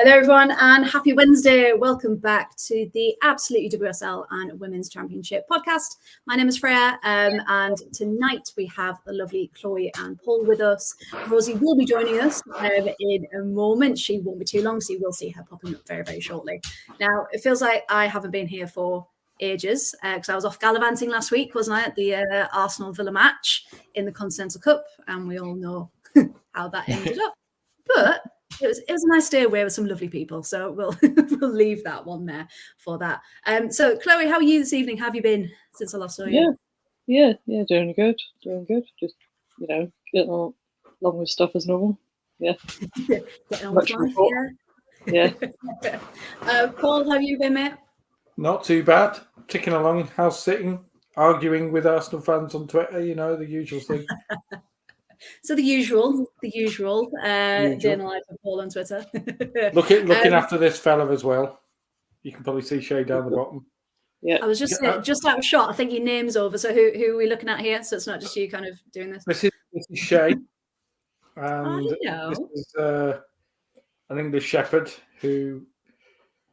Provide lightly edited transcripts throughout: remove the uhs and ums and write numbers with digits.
Hello, everyone, and happy Wednesday. Welcome back to the Absolutely WSL and Women's Championship podcast. My name is Freya, and tonight we have the lovely Chloe and Paul with us. Rosie will be joining us in a moment. She won't be too long, so you will see her popping up very, very shortly. Now, it feels like I haven't been here for ages because I was off gallivanting last week, wasn't I, at the Arsenal-Villa match in the Continental Cup, and we all know how that ended up. But it was a nice day away with some lovely people, so we'll leave that one there for that. So Chloe, how are you this evening? How have you been since I last saw you? Yeah, doing good. Just getting along with stuff as normal. Yeah, getting on with life. Yeah. Paul, how have you been, mate? Not too bad. Ticking along, house sitting, arguing with Arsenal fans on Twitter. You know, the usual thing. So the usual. Day in the life of Paul on Twitter. Looking after this fella as well. You can probably see Shay down the bottom. Yeah. I was just out of shot. I think your name's over. So who are we looking at here? So it's not just you kind of doing this. This is Shay. And this is an English shepherd who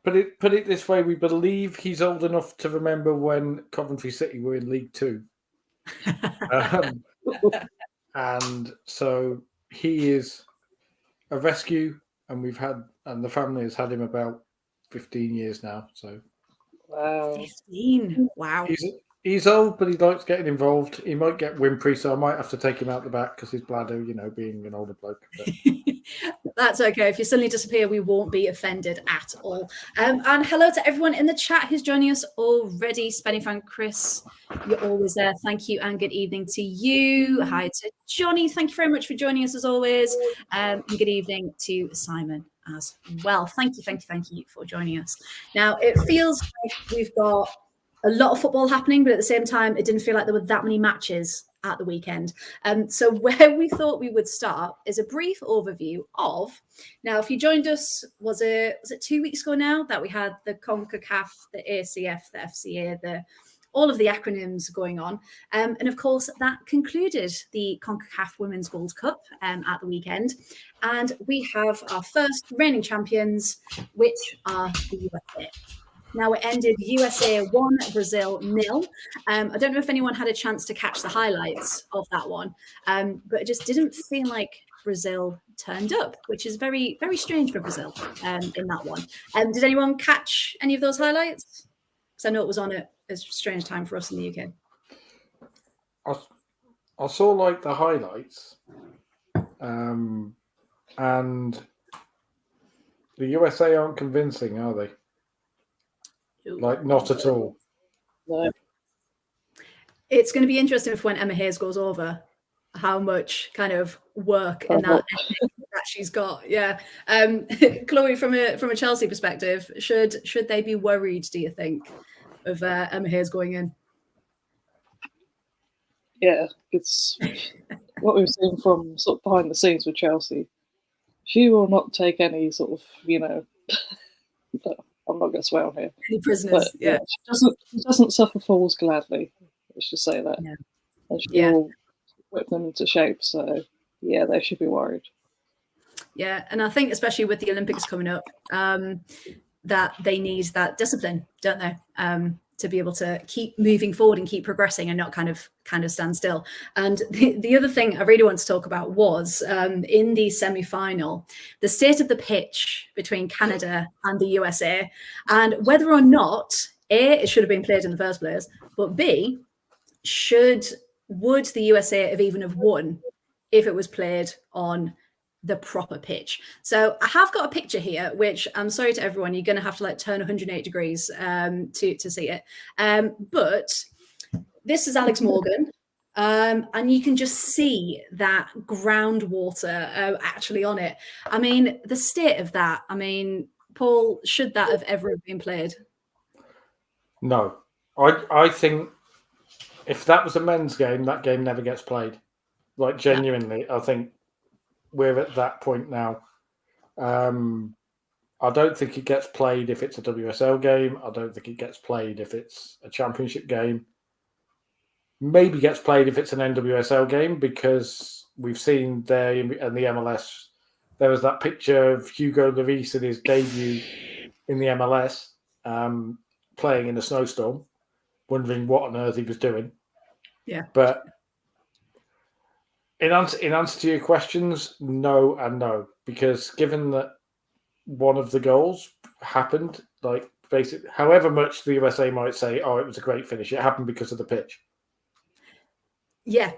put it this way, we believe he's old enough to remember when Coventry City were in League Two. And so he is a rescue, and the family has had him about 15 years now. So, wow, 15! Wow. He's old, but he likes getting involved. He might get whimpery, so I might have to take him out the back because his bladder, being an older bloke. That's okay. If you suddenly disappear, we won't be offended at all. And hello to everyone in the chat who's joining us already. Spenny fan Chris, you're always there. Thank you and good evening to you. Hi to Johnny. Thank you very much for joining us as always. And good evening to Simon as well. Thank you for joining us. Now, it feels like we've got a lot of football happening, but at the same time, it didn't feel like there were that many matches at the weekend. So where we thought we would start is a brief overview of, now, if you joined us, was it 2 weeks ago now that we had the CONCACAF, the ACF, the FCA, all of the acronyms going on. And of course, that concluded the CONCACAF Women's Gold Cup at the weekend. And we have our first reigning champions, which are the USA. Now, it ended USA 1, Brazil 0. I don't know if anyone had a chance to catch the highlights of that one, but it just didn't feel like Brazil turned up, which is very, very strange for Brazil in that one. Did anyone catch any of those highlights? Because I know it was on a strange time for us in the UK. I saw the highlights, and the USA aren't convincing, are they? Not at all. No. It's going to be interesting if when Emma Hayes goes over, how much kind of work in that she's got. Yeah. Chloe, from a Chelsea perspective, should they be worried, do you think, of Emma Hayes going in? Yeah, it's what we've seen from sort of behind the scenes with Chelsea. She will not take any sort of, I'm not going to swear on here. Any prisoners, yeah. She doesn't suffer fools gladly. Let's just say that. Yeah. And she will whip them into shape. So, yeah, they should be worried. Yeah, and I think especially with the Olympics coming up, that they need that discipline, don't they? To be able to keep moving forward and keep progressing and not kind of stand still. And the other thing I really want to talk about was in the semi-final, the state of the pitch between Canada and the USA, and whether or not A, it should have been played in the first place, but B, would the USA have won if it was played on the proper pitch. So I have got a picture here, which I'm sorry to everyone, you're going to have to turn 108 degrees to see it. But this is Alex Morgan, and you can just see that groundwater actually on it. I mean, the state of that. I mean, Paul, should that have ever been played? No, I think if that was a men's game, that game never gets played. Genuinely, I think we're at that point now. I don't think it gets played if it's a WSL game. I don't think it gets played if it's a championship game. Maybe gets played if it's an NWSL game, because we've seen there and the MLS there was that picture of Hugo Lloris in his debut in the MLS, playing in a snowstorm, wondering what on earth he was doing. Yeah. But in answer to your questions, no and no, because given that one of the goals happened, like basically, however much the USA might say, "Oh, it was a great finish," it happened because of the pitch. Yeah,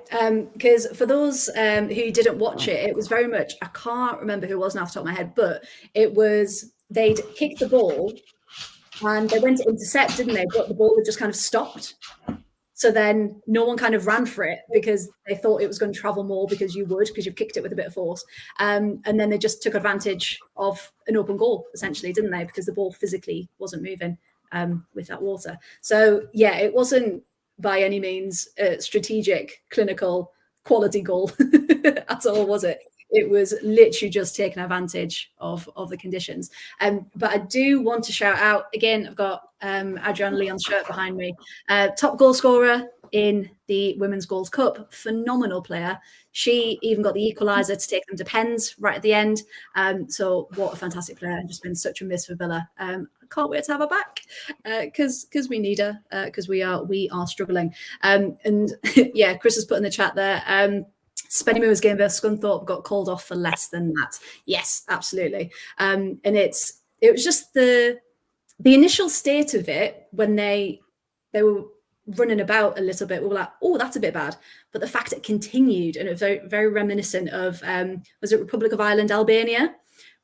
because for those who didn't watch it, it was very much, I can't remember who it was now off the top of my head, but it was, they'd kicked the ball and they went to intercept, didn't they? But the ball had just kind of stopped. So then no one kind of ran for it because they thought it was going to travel more because you've kicked it with a bit of force. And then they just took advantage of an open goal, essentially, didn't they? Because the ball physically wasn't moving with that water. So yeah, it wasn't by any means a strategic, clinical, quality goal at all, was it? It was literally just taking advantage of the conditions. But I do want to shout out, again, I've got Adrian Leon's shirt behind me. Top goal scorer in the Women's Gold Cup, phenomenal player. She even got the equaliser to take them to pens right at the end. So what a fantastic player, and just been such a miss for Villa. Can't wait to have her back because we need her because we are struggling. And yeah, Chris has put in the chat there. Spenny Moore's game versus Scunthorpe got called off for less than that. Yes, absolutely. And it was just the initial state of it when they were running about a little bit. We were like, oh, that's a bit bad. But the fact it continued, and it was very, very reminiscent of was it Republic of Ireland, Albania,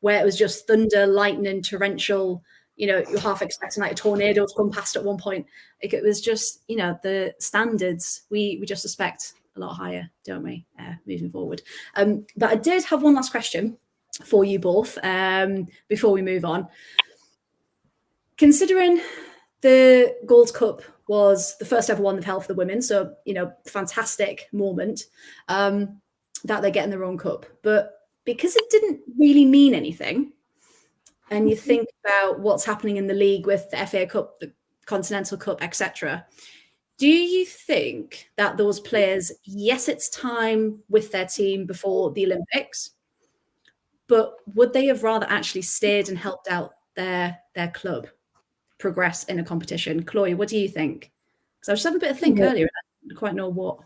where it was just thunder, lightning, torrential. You know, you're half expecting like a tornado to come past at one point. Like, it was just, you know, the standards we just expect a lot higher, don't we, moving forward. But I did have one last question for you both before we move on. Considering the Gold Cup was the first ever one they've held for the women, so, you know, fantastic moment that they're getting their own cup. But because it didn't really mean anything, and you think about what's happening in the league with the FA Cup, the Continental Cup, etc., do you think that those players, yes, it's time with their team before the Olympics, but would they have rather actually stayed and helped out their club progress in a competition? Chloe, what do you think? Because I was just having a bit of think earlier, and I didn't quite know what.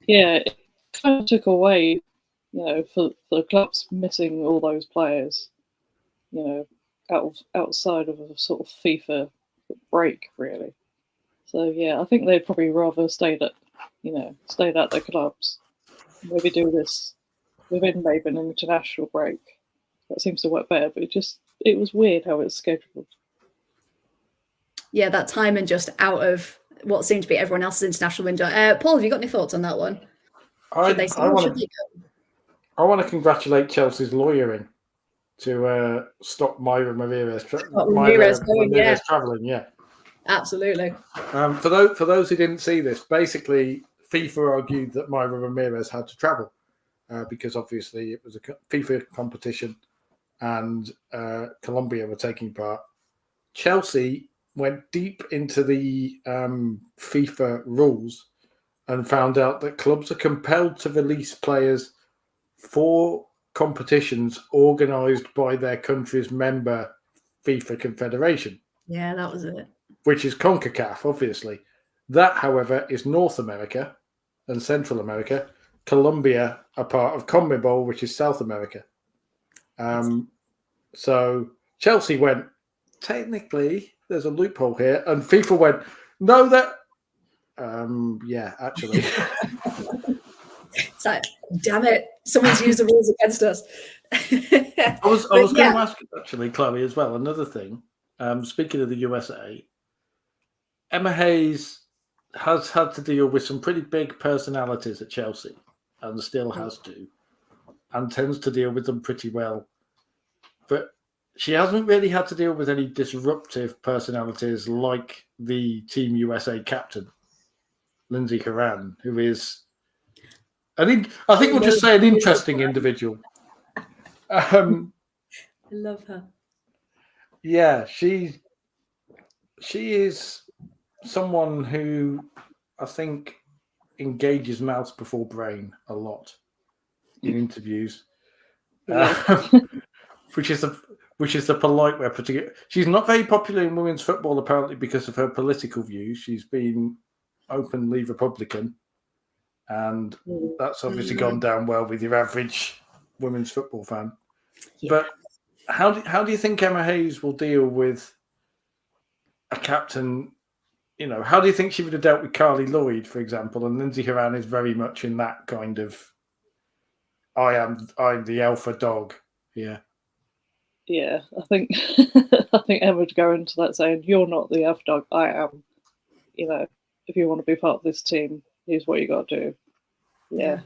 Yeah, it kind of took away, you know, for the clubs missing all those players, you know, outside of a sort of FIFA break, really. So yeah, I think they'd probably rather stayed at their clubs. Maybe do this within maybe an international break. That seems to work better, but it was weird how it's scheduled. Yeah, that timing just out of what seemed to be everyone else's international window. Paul, have you got any thoughts on that one? I want to congratulate Chelsea's lawyering to stop Myra Ramirez travelling. Yeah. Absolutely. For those who didn't see this, basically FIFA argued that Myra Ramirez had to travel because obviously it was a FIFA competition and Colombia were taking part. Chelsea went deep into the FIFA rules and found out that clubs are compelled to release players for competitions organised by their country's member FIFA confederation. Yeah, that was it. Which is CONCACAF, obviously. That, however, is North America and Central America. Colombia are part of CONMEBOL, which is South America. So Chelsea went, technically, there's a loophole here. And FIFA went, no, that... yeah, actually. It's like, damn it, someone's used the rules against us. I was going to ask, actually, Chloe, as well, another thing. Speaking of the USA... Emma Hayes has had to deal with some pretty big personalities at Chelsea and still has to, and tends to deal with them pretty well. But she hasn't really had to deal with any disruptive personalities like the Team USA captain, Lindsay Horan, who is, I think we'll just say an interesting individual. I love her. Yeah, she is someone who I think engages mouth before brain a lot in interviews. which is the polite way of putting it. She's not very popular in women's football, apparently, because of her political views. She's been openly Republican, and that's obviously gone down well with your average women's football fan. Yeah. But how do you think Emma Hayes will deal with a captain? You know, how do you think she would have dealt with Carly Lloyd, for example? And Lindsay Horan is very much in that kind of, I'm the alpha dog here. Yeah, I think Emma would go into that saying, "You're not the alpha dog, I am. You know, if you want to be part of this team, here's what you got to do." Yeah,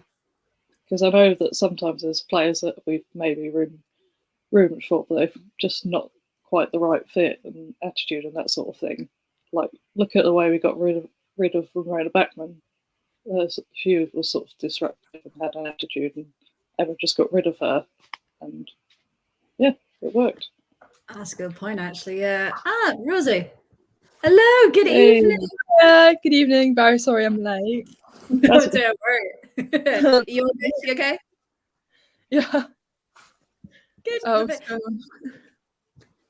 because I know that sometimes there's players that we've maybe rumoured for, but they're just not quite the right fit and attitude and that sort of thing. Like, look at the way we got rid of Ramona Backman. She was sort of disruptive and had an attitude, and Emma just got rid of her, and yeah, it worked. That's a good point, actually. Yeah. Rosie. Hello. Good evening. Good evening, Barry. Sorry, I'm late. No, don't worry. You okay? Yeah. Good. Oh,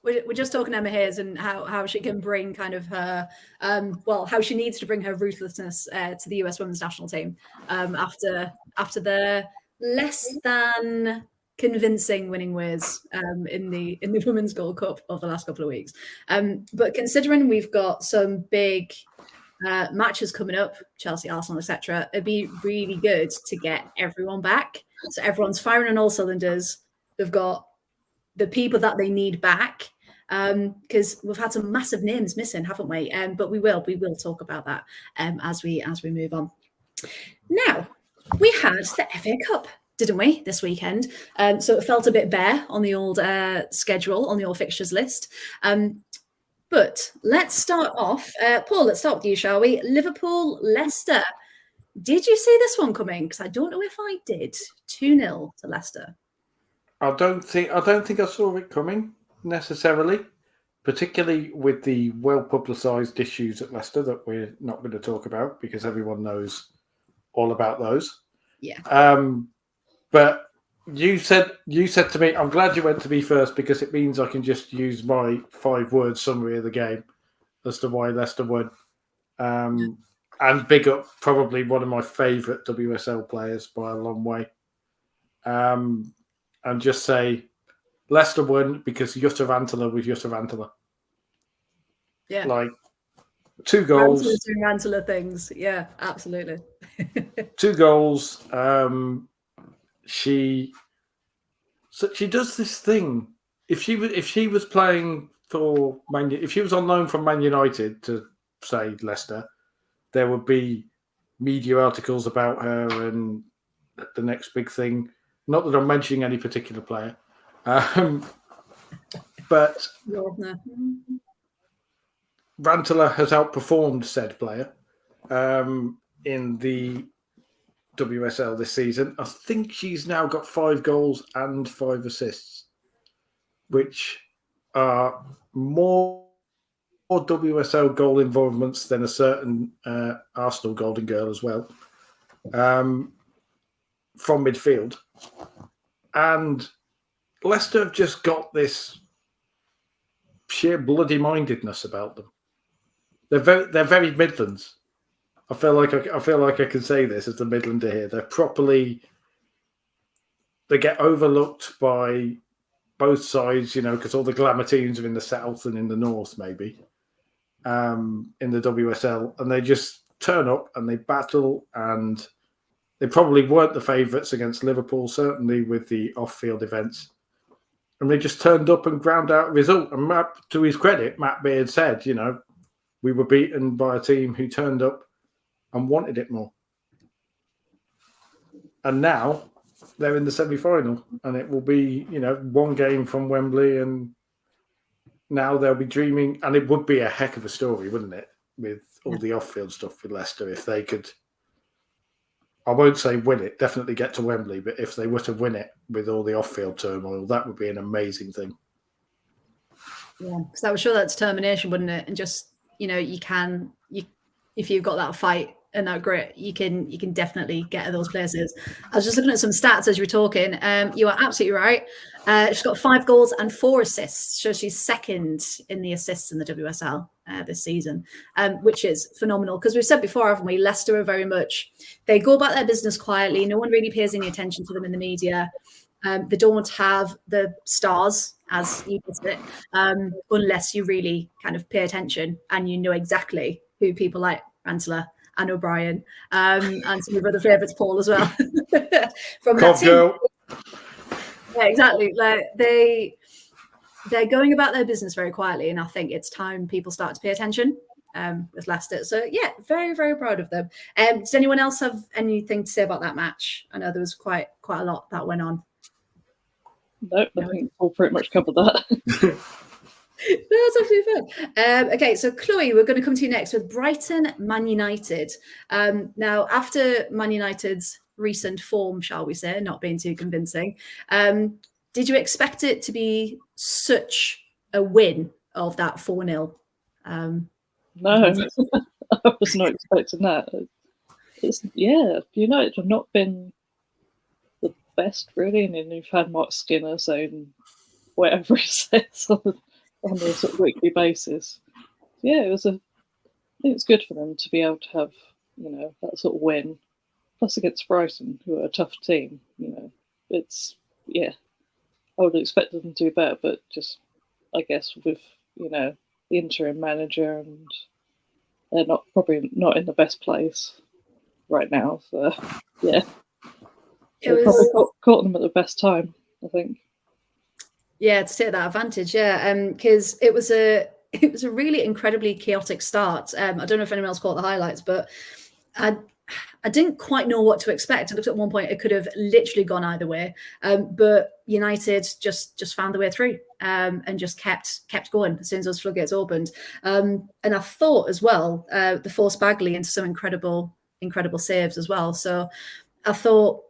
we're just talking Emma Hayes and how she can bring kind of her, how she needs to bring her ruthlessness to the US women's national team after the less than convincing winning ways in the Women's Gold Cup of the last couple of weeks. But considering we've got some big matches coming up, Chelsea, Arsenal, etc., it'd be really good to get everyone back. So everyone's firing on all cylinders. They've got the people that they need back, because we've had some massive names missing, haven't we? But we will talk about that as we move on. Now, we had the FA Cup, didn't we, this weekend? So it felt a bit bare on the old schedule, on the old fixtures list. But let's start off. Paul, let's start with you, shall we? Liverpool, Leicester. Did you see this one coming? Because I don't know if I did. 2-0 to Leicester. I don't think I saw it coming necessarily, particularly with the well-publicised issues at Leicester that we're not going to talk about because everyone knows all about those. Yeah. But you said to me, I'm glad you went to me first because it means I can just use my 5-word summary of the game as to why Leicester won. And big up probably one of my favourite WSL players by a long way. And just say Leicester won because Jutta Ranteler was Jutta Ranteler. Yeah. Like 2 goals. Doing Ranteler things. Yeah, absolutely. 2 goals. She does this thing. If she was playing for if she was on loan from Man United to say Leicester, there would be media articles about her and the next big thing. Not that I'm mentioning any particular player, but Ranteler has outperformed said player in the WSL this season. I think she's now got 5 goals and 5 assists, which are more WSL goal involvements than a certain Arsenal golden girl as well, from midfield. And Leicester have just got this sheer bloody mindedness about them. They're very Midlands. I feel like I can say this as the Midlander here. They get overlooked by both sides, because all the glamour teams are in the south and in the north, maybe, in the WSL, and they just turn up and they battle, and they probably weren't the favourites against Liverpool, certainly with the off-field events. And they just turned up and ground out a result. And to his credit, Matt Beard said, we were beaten by a team who turned up and wanted it more. And now they're in the semi-final, and it will be, 1 game from Wembley, and now they'll be dreaming. And it would be a heck of a story, wouldn't it, with all the off-field stuff with Leicester, if they could, I won't say win it, definitely get to Wembley, but if they were to win it with all the off-field turmoil, that would be an amazing thing. Yeah, because that would show that determination, wouldn't it? And just, if you've got that fight and that grit, you can definitely get at those places. I was just looking at some stats as you were talking. You are absolutely right. She's got 5 goals and 4 assists, so she's second in the assists in the WSL this season, which is phenomenal. Because we've said before, haven't we? Leicester are very much, they go about their business quietly. No one really pays any attention to them in the media. They don't have the stars, as you put it, unless you really kind of pay attention and you know exactly who people like Rantler and O'Brien and some of your other favourites, Paul, as well. From that team. Yeah, exactly. Like they're going about their business very quietly, and I think it's time people start to pay attention with Leicester. So yeah, very, very proud of them. Does anyone else have anything to say about that match? I know there was quite a lot that went on. No, I think we'll pretty much cover that. That's actually fun. Okay, so Chloe, we're going to come to you next with Brighton Man United. Now, after Man United's recent form, shall we say, not being too convincing, did you expect it to be such a win of that 4-0? No, I was not expecting that. United have not been the best, really, and then you've had Mark Skinner saying whatever he says on a sort of weekly basis. Yeah, I think it's good for them to be able to have, that sort of win. Plus against Brighton, who are a tough team, I would expect them to do better, but just, I guess, with, the interim manager, and they're probably not in the best place right now. So, yeah. Probably caught them at the best time, I think. Yeah, to take that advantage, because it was a really incredibly chaotic start. I don't know if anyone else caught the highlights, but I didn't quite know what to expect. I looked at one point; it could have literally gone either way. But United just found the way through and just kept going as soon as those floodgates opened. And I thought as well, they forced Barclay into some incredible saves as well. So I thought,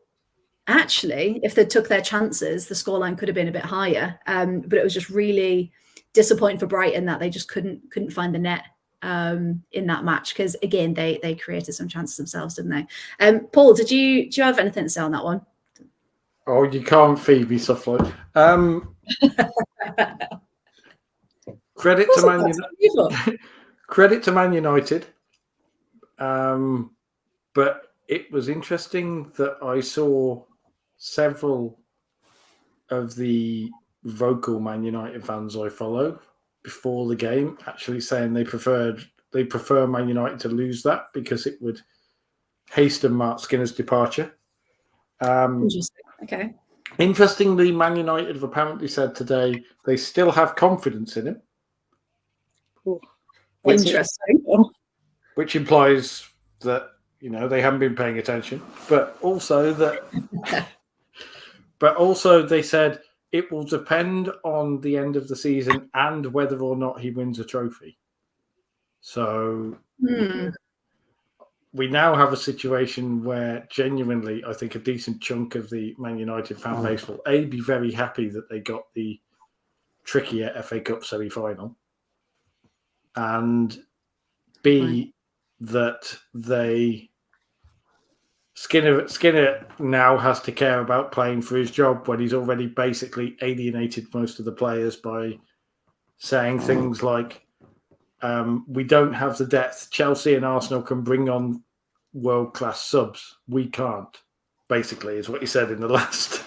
actually, if they took their chances, the scoreline could have been a bit higher. But it was just really disappointing for Brighton that they just couldn't find the net in that match, because again, they created some chances themselves, didn't they? Paul, do you have anything to say on that one? Oh, you can't feed me stuff like credit to Man United. But it was interesting that I saw several of the vocal Man United fans I follow before the game actually saying they prefer Man United to lose that because it would hasten Mark Skinner's departure. Interesting. Okay. Interestingly, Man United have apparently said today they still have confidence in him. Interesting. Which implies that they haven't been paying attention, but also they said it will depend on the end of the season and whether or not he wins a trophy. So we now have a situation where genuinely, I think a decent chunk of the Man United fan base will be very happy that they got the trickier FA Cup semi-final, and B, that Skinner now has to care about playing for his job when he's already basically alienated most of the players by saying things like, we don't have the depth. Chelsea and Arsenal can bring on world-class subs. We can't, basically, is what he said in the last.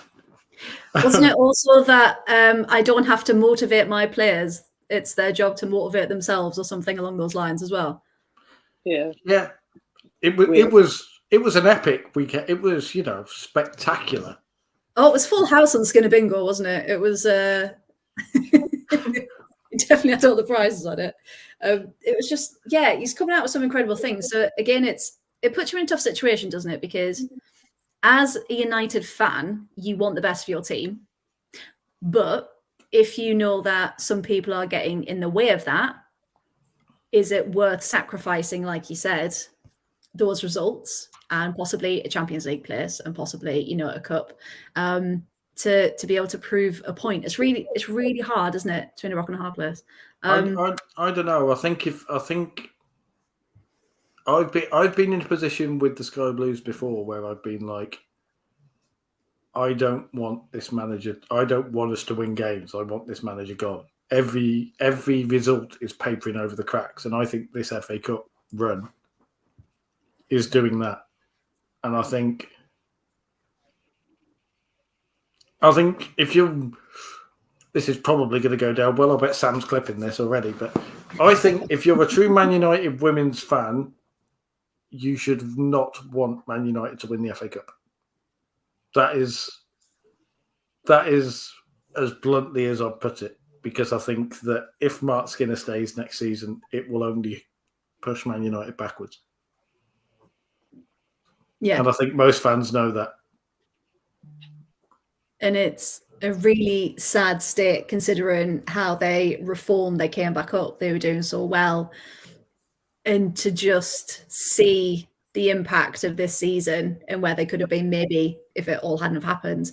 Wasn't it also that I don't have to motivate my players? It's their job to motivate themselves, or something along those lines as well. Yeah. Yeah. It was an epic weekend. It was, spectacular. Oh, it was full house on Skinner Bingo, wasn't it? It was definitely had all the prizes on it. It was just, he's coming out with some incredible things. So again, it puts you in a tough situation, doesn't it? Because as a United fan, you want the best for your team. But if you know that some people are getting in the way of that, is it worth sacrificing, like you said, those results and possibly a Champions League place and possibly, a cup, to be able to prove a point? It's really hard, isn't it, to win a rock and a hard place? I don't know. I I've been in a position with the Sky Blues before where I've been like, I don't want this manager. I don't want us to win games. I want this manager gone. Every result is papering over the cracks, and I think this FA Cup run is doing that. And I think if you, this is probably going to go down well. I bet Sam's clipping this already, but I think if you're a true Man United women's fan, you should not want Man United to win the FA Cup. That is as bluntly as I'd put it, because I think that if Mark Skinner stays next season, it will only push Man United backwards. Yeah. And I think most fans know that. And it's a really sad state considering how they reformed, they came back up, they were doing so well. And to just see the impact of this season and where they could have been maybe if it all hadn't have happened.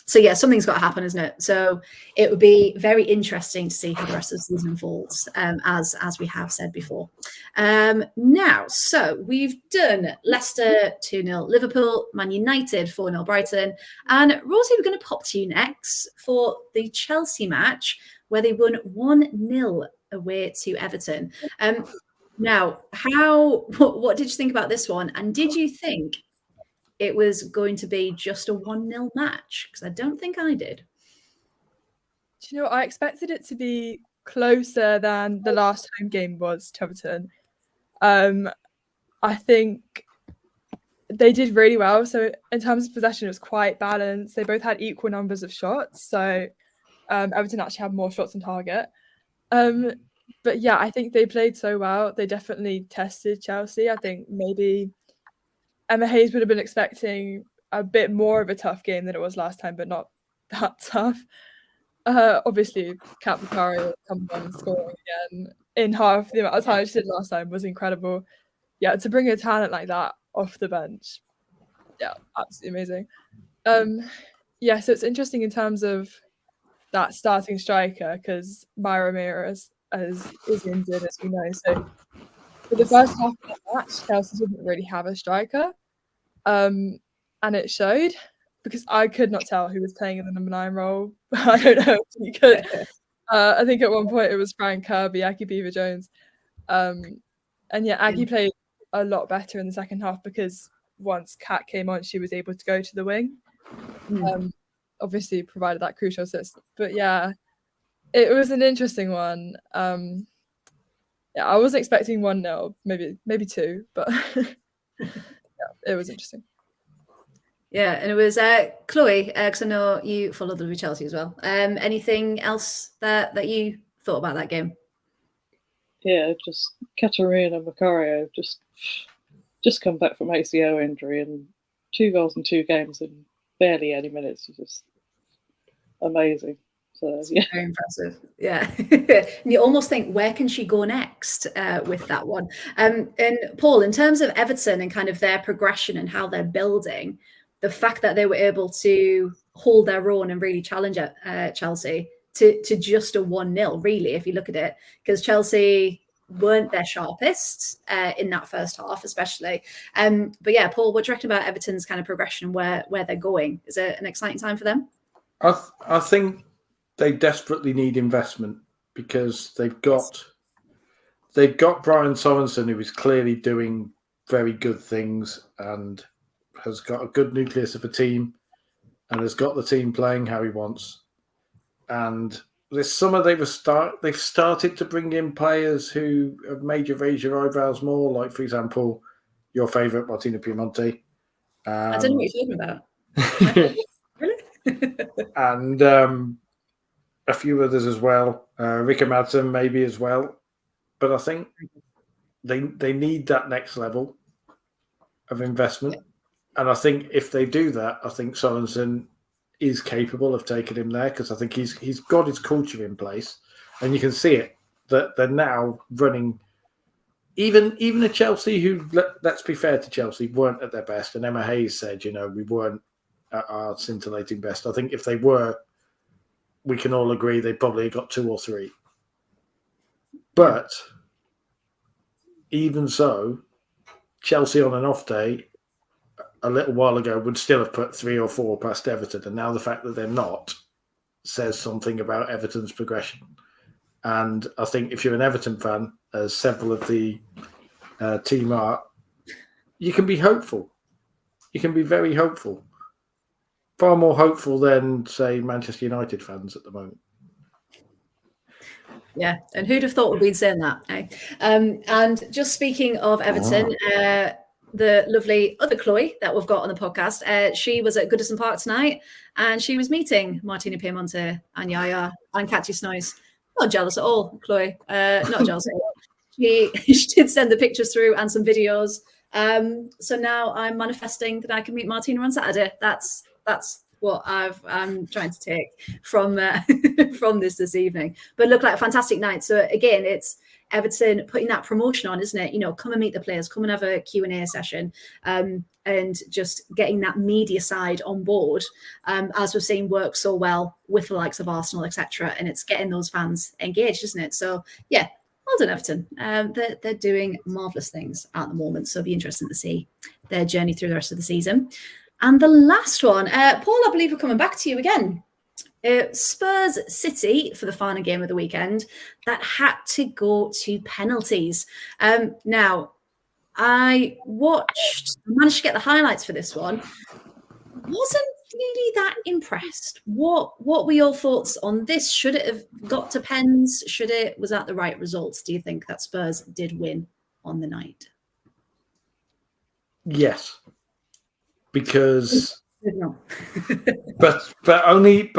So yeah, something's got to happen, isn't it? So it would be very interesting to see how the rest of the season unfolds, as we have said before. Now, so we've done Leicester 2-0 Liverpool, Man United 4-0 Brighton, and Rosie, we're going to pop to you next for the Chelsea match where they won 1-0 away to Everton. Now, what did you think about this one? And did you think it was going to be just a 1-0 match? Because I don't think I did. Do you know, I expected it to be closer than the last home game was to Everton. I think they did really well. So in terms of possession, it was quite balanced. They both had equal numbers of shots. So Everton actually had more shots on target. But yeah, I think they played so well. They definitely tested Chelsea. I think maybe Emma Hayes would have been expecting a bit more of a tough game than it was last time, but not that tough. Obviously, Kat Bakari coming on and scoring again in half the amount of time she did last time was incredible. Yeah, to bring a talent like that off the bench, yeah, absolutely amazing. Yeah, so it's interesting in terms of that starting striker because Myra Ramirez is injured, as we know. So for the first half of the match, Chelsea didn't really have a striker. And it showed because I could not tell who was playing in the number 9 role. I don't know if you could. I think at one point it was Frank Kirby, Aggie Beaver-Jones. And yeah, Aggie played a lot better in the second half because once Kat came on, she was able to go to the wing. Obviously provided that crucial assist. But yeah, it was an interesting one. Yeah, I wasn't expecting 1-0, maybe 2, but yeah, it was interesting. Yeah, and it was Chloe, because I know you followed the Chelsea as well. Anything else that you thought about that game? Yeah, just Katarina Macario just come back from ACL injury and 2 goals in 2 games in barely any minutes is just amazing. So yeah, very impressive. Yeah, and you almost think, where can she go next with that one? And Paul, in terms of Everton and kind of their progression and how they're building, the fact that they were able to hold their own and really challenge Chelsea to just a 1-0, really, if you look at it, because Chelsea weren't their sharpest in that first half, especially. But yeah, Paul, what do you reckon about Everton's kind of progression, where they're going? Is it an exciting time for them? I think they desperately need investment because they've got Brian Sorensen, who is clearly doing very good things and has got a good nucleus of a team and has got the team playing how he wants. And this summer they've started to bring in players who have made you raise your eyebrows more, like, for example, your favourite Martina Piemonte. I don't know what you're talking about. Really? And a few others as well. Rika Madsen maybe as well. But I think they need that next level of investment. And I think if they do that, I think Sorensen is capable of taking him there because I think he's got his culture in place. And you can see it, that they're now running. Even a Chelsea who, let's be fair to Chelsea, weren't at their best. And Emma Hayes said, we weren't at our scintillating best. I think if they were, we can all agree they probably got 2 or 3. But even so, Chelsea on an off day a little while ago would still have put 3 or 4 past Everton, and now the fact that they're not says something about Everton's progression. And I think if you're an Everton fan, as several of the team are, you can be hopeful. You can be very hopeful. Far more hopeful than, say, Manchester United fans at the moment. Yeah, and who'd have thought we'd been saying that? Eh? And just speaking of Everton, the lovely other Chloe that we've got on the podcast, she was at Goodison Park tonight, and she was meeting Martina Piemonte and Yaya and Catchy Snoise. Not jealous at all, Chloe. Not jealous at all. She did send the pictures through and some videos. So now I'm manifesting that I can meet Martina on Saturday. That's what I'm trying to take from from this evening. But it looked like a fantastic night. So again, it's Everton putting that promotion on, isn't it? You know, come and meet the players, come and have a Q&A session, and just getting that media side on board, as we've seen work so well with the likes of Arsenal, etc. And it's getting those fans engaged, isn't it? So yeah, well done, Everton. They're doing marvellous things at the moment. So it'll be interesting to see their journey through the rest of the season. And the last one, Paul, I believe we're coming back to you again. Spurs City for the final game of the weekend that had to go to penalties. Now, I managed to get the highlights for this one. Wasn't really that impressed. What were your thoughts on this? Should it have got to pens? Was that the right results? Do you think that Spurs did win on the night? Yes. Because but only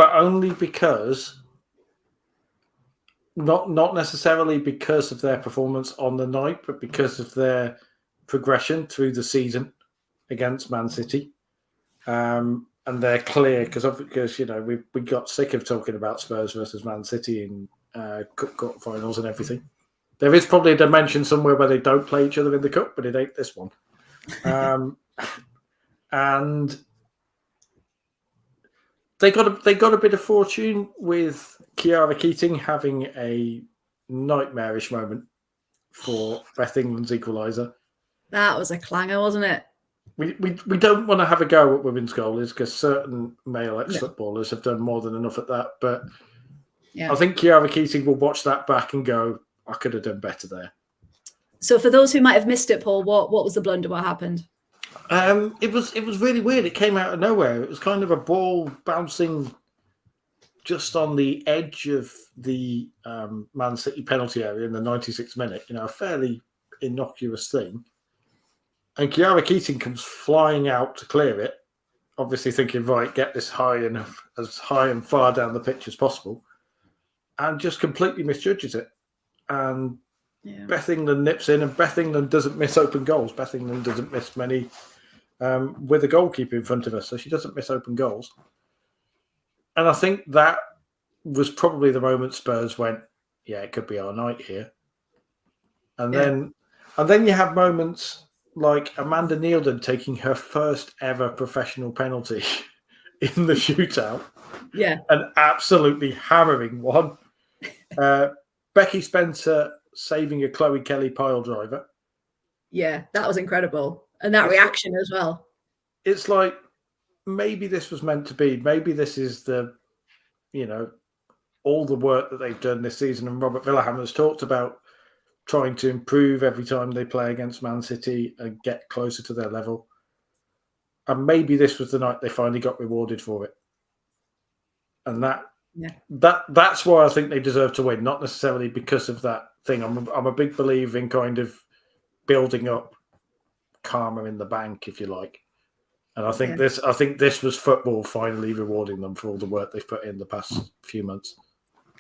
because not necessarily because of their performance on the night, but because of their progression through the season against Man City. And they're clear because you know we got sick of talking about Spurs versus Man City in cup finals and everything. There is probably a dimension somewhere where they don't play each other in the cup, but it ain't this one. And they got a bit of fortune with Chiara Keating having a nightmarish moment for Beth England's equaliser. That was a clanger, wasn't it? We don't want to have a go at women's goalies because certain male ex-footballers have done more than enough at that. But yeah. I think Chiara Keating will watch that back and go, I could have done better there. So for those who might have missed it, Paul, what was the blunder? What happened? It was really weird. It came out of nowhere. It was kind of a ball bouncing just on the edge of the Man City penalty area in the 96th minute. You know, a fairly innocuous thing. And Chiara Keating comes flying out to clear it, obviously thinking, right, get this as high and far down the pitch as possible, and just completely misjudges it. And Beth England nips in, and Beth England doesn't miss open goals. Beth England doesn't miss many with a goalkeeper in front of her, so she doesn't miss open goals. And I think that was probably the moment Spurs went, yeah, it could be our night here. And then you have moments like Amanda Neildon taking her first ever professional penalty in the shootout. Yeah. An absolutely hammering one. Becky Spencer saving a Chloe Kelly pile driver. Yeah, that was incredible. And that reaction as well. It's like, maybe this was meant to be. Maybe this is all the work that they've done this season. And Robert Villahammer's talked about trying to improve every time they play against Man City and get closer to their level. And maybe this was the night they finally got rewarded for it. And that's why I think they deserve to win, not necessarily because of that thing. I'm a big believer in kind of building up karma in the bank, if you like. And I think this was football finally rewarding them for all the work they've put in the past few months.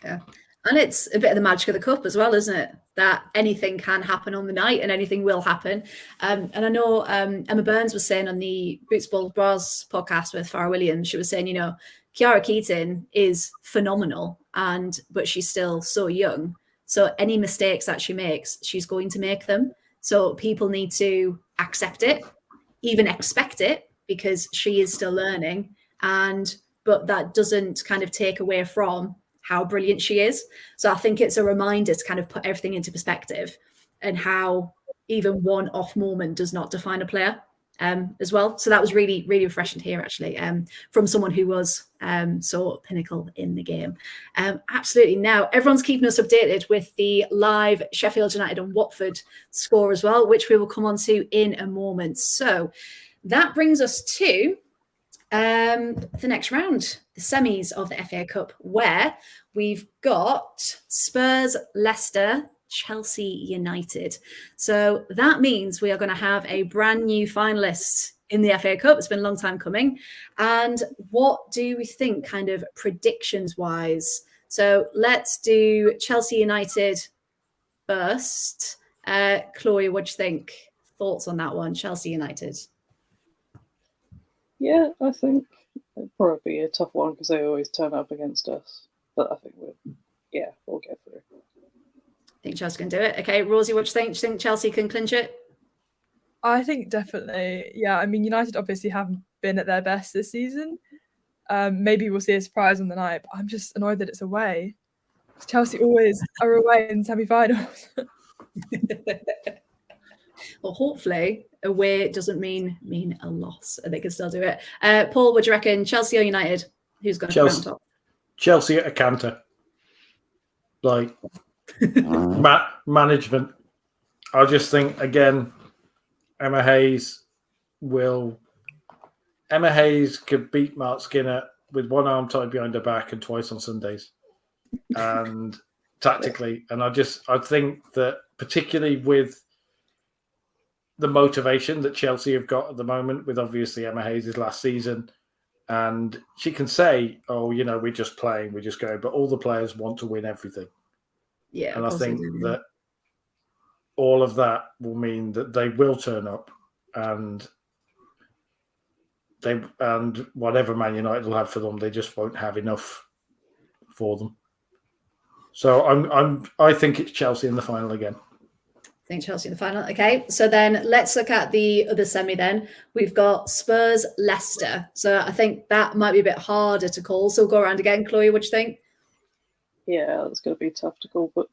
Yeah. And it's a bit of the magic of the cup as well, isn't it? That anything can happen on the night and anything will happen. And I know Emma Burns was saying on the Boots Ball Bras podcast with Farrah Williams, she was saying, Chiara Keating is phenomenal, but she's still so young. So any mistakes that she makes, she's going to make them. So people need to accept it, even expect it, because she is still learning. But that doesn't kind of take away from how brilliant she is. So I think it's a reminder to kind of put everything into perspective and how even one off moment does not define a player as well. So that was really, really refreshing to hear, actually, from someone who was so pinnacle in the game. Absolutely. Now, everyone's keeping us updated with the live Sheffield United and Watford score as well, which we will come on to in a moment. So that brings us to the next round, the semis of the FA Cup, where we've got Spurs, Leicester, Chelsea United. So that means we are going to have a brand new finalist in the FA Cup. It's been a long time coming. And what do we think, kind of predictions wise? So let's do Chelsea United first. Chloe, what do you think? Thoughts on that one, Chelsea United? Yeah, I think it'd probably be a tough one because they always turn up against us. But I think we'll get through. I think Chelsea can do it. Okay, Rosie, what do you think? Do you think Chelsea can clinch it? I think definitely. Yeah, I mean, United obviously haven't been at their best this season. Maybe we'll see a surprise on the night, but I'm just annoyed that it's away. Chelsea always are away in semi-finals. Well, hopefully away doesn't mean a loss, and they can still do it. Paul, what do you reckon? Chelsea or United? Who's going to come out on top? Chelsea at a canter. Like management. I just think again, Emma Hayes could beat Mark Skinner with one arm tied behind her back and twice on Sundays, and tactically. And I think that particularly with the motivation that Chelsea have got at the moment, with obviously Emma Hayes' last season, and she can say, "Oh, we're just playing, we're just going," but all the players want to win everything. Yeah, and I think that all of that will mean that they will turn up, and whatever Man United will have for them, they just won't have enough for them. So I think it's Chelsea in the final again. I think Chelsea in the final. Okay, so then let's look at the other semi then. We've got Spurs, Leicester. So I think that might be a bit harder to call. So we'll go around again. Chloe, what do you think? Yeah, it's going to be tough to call, but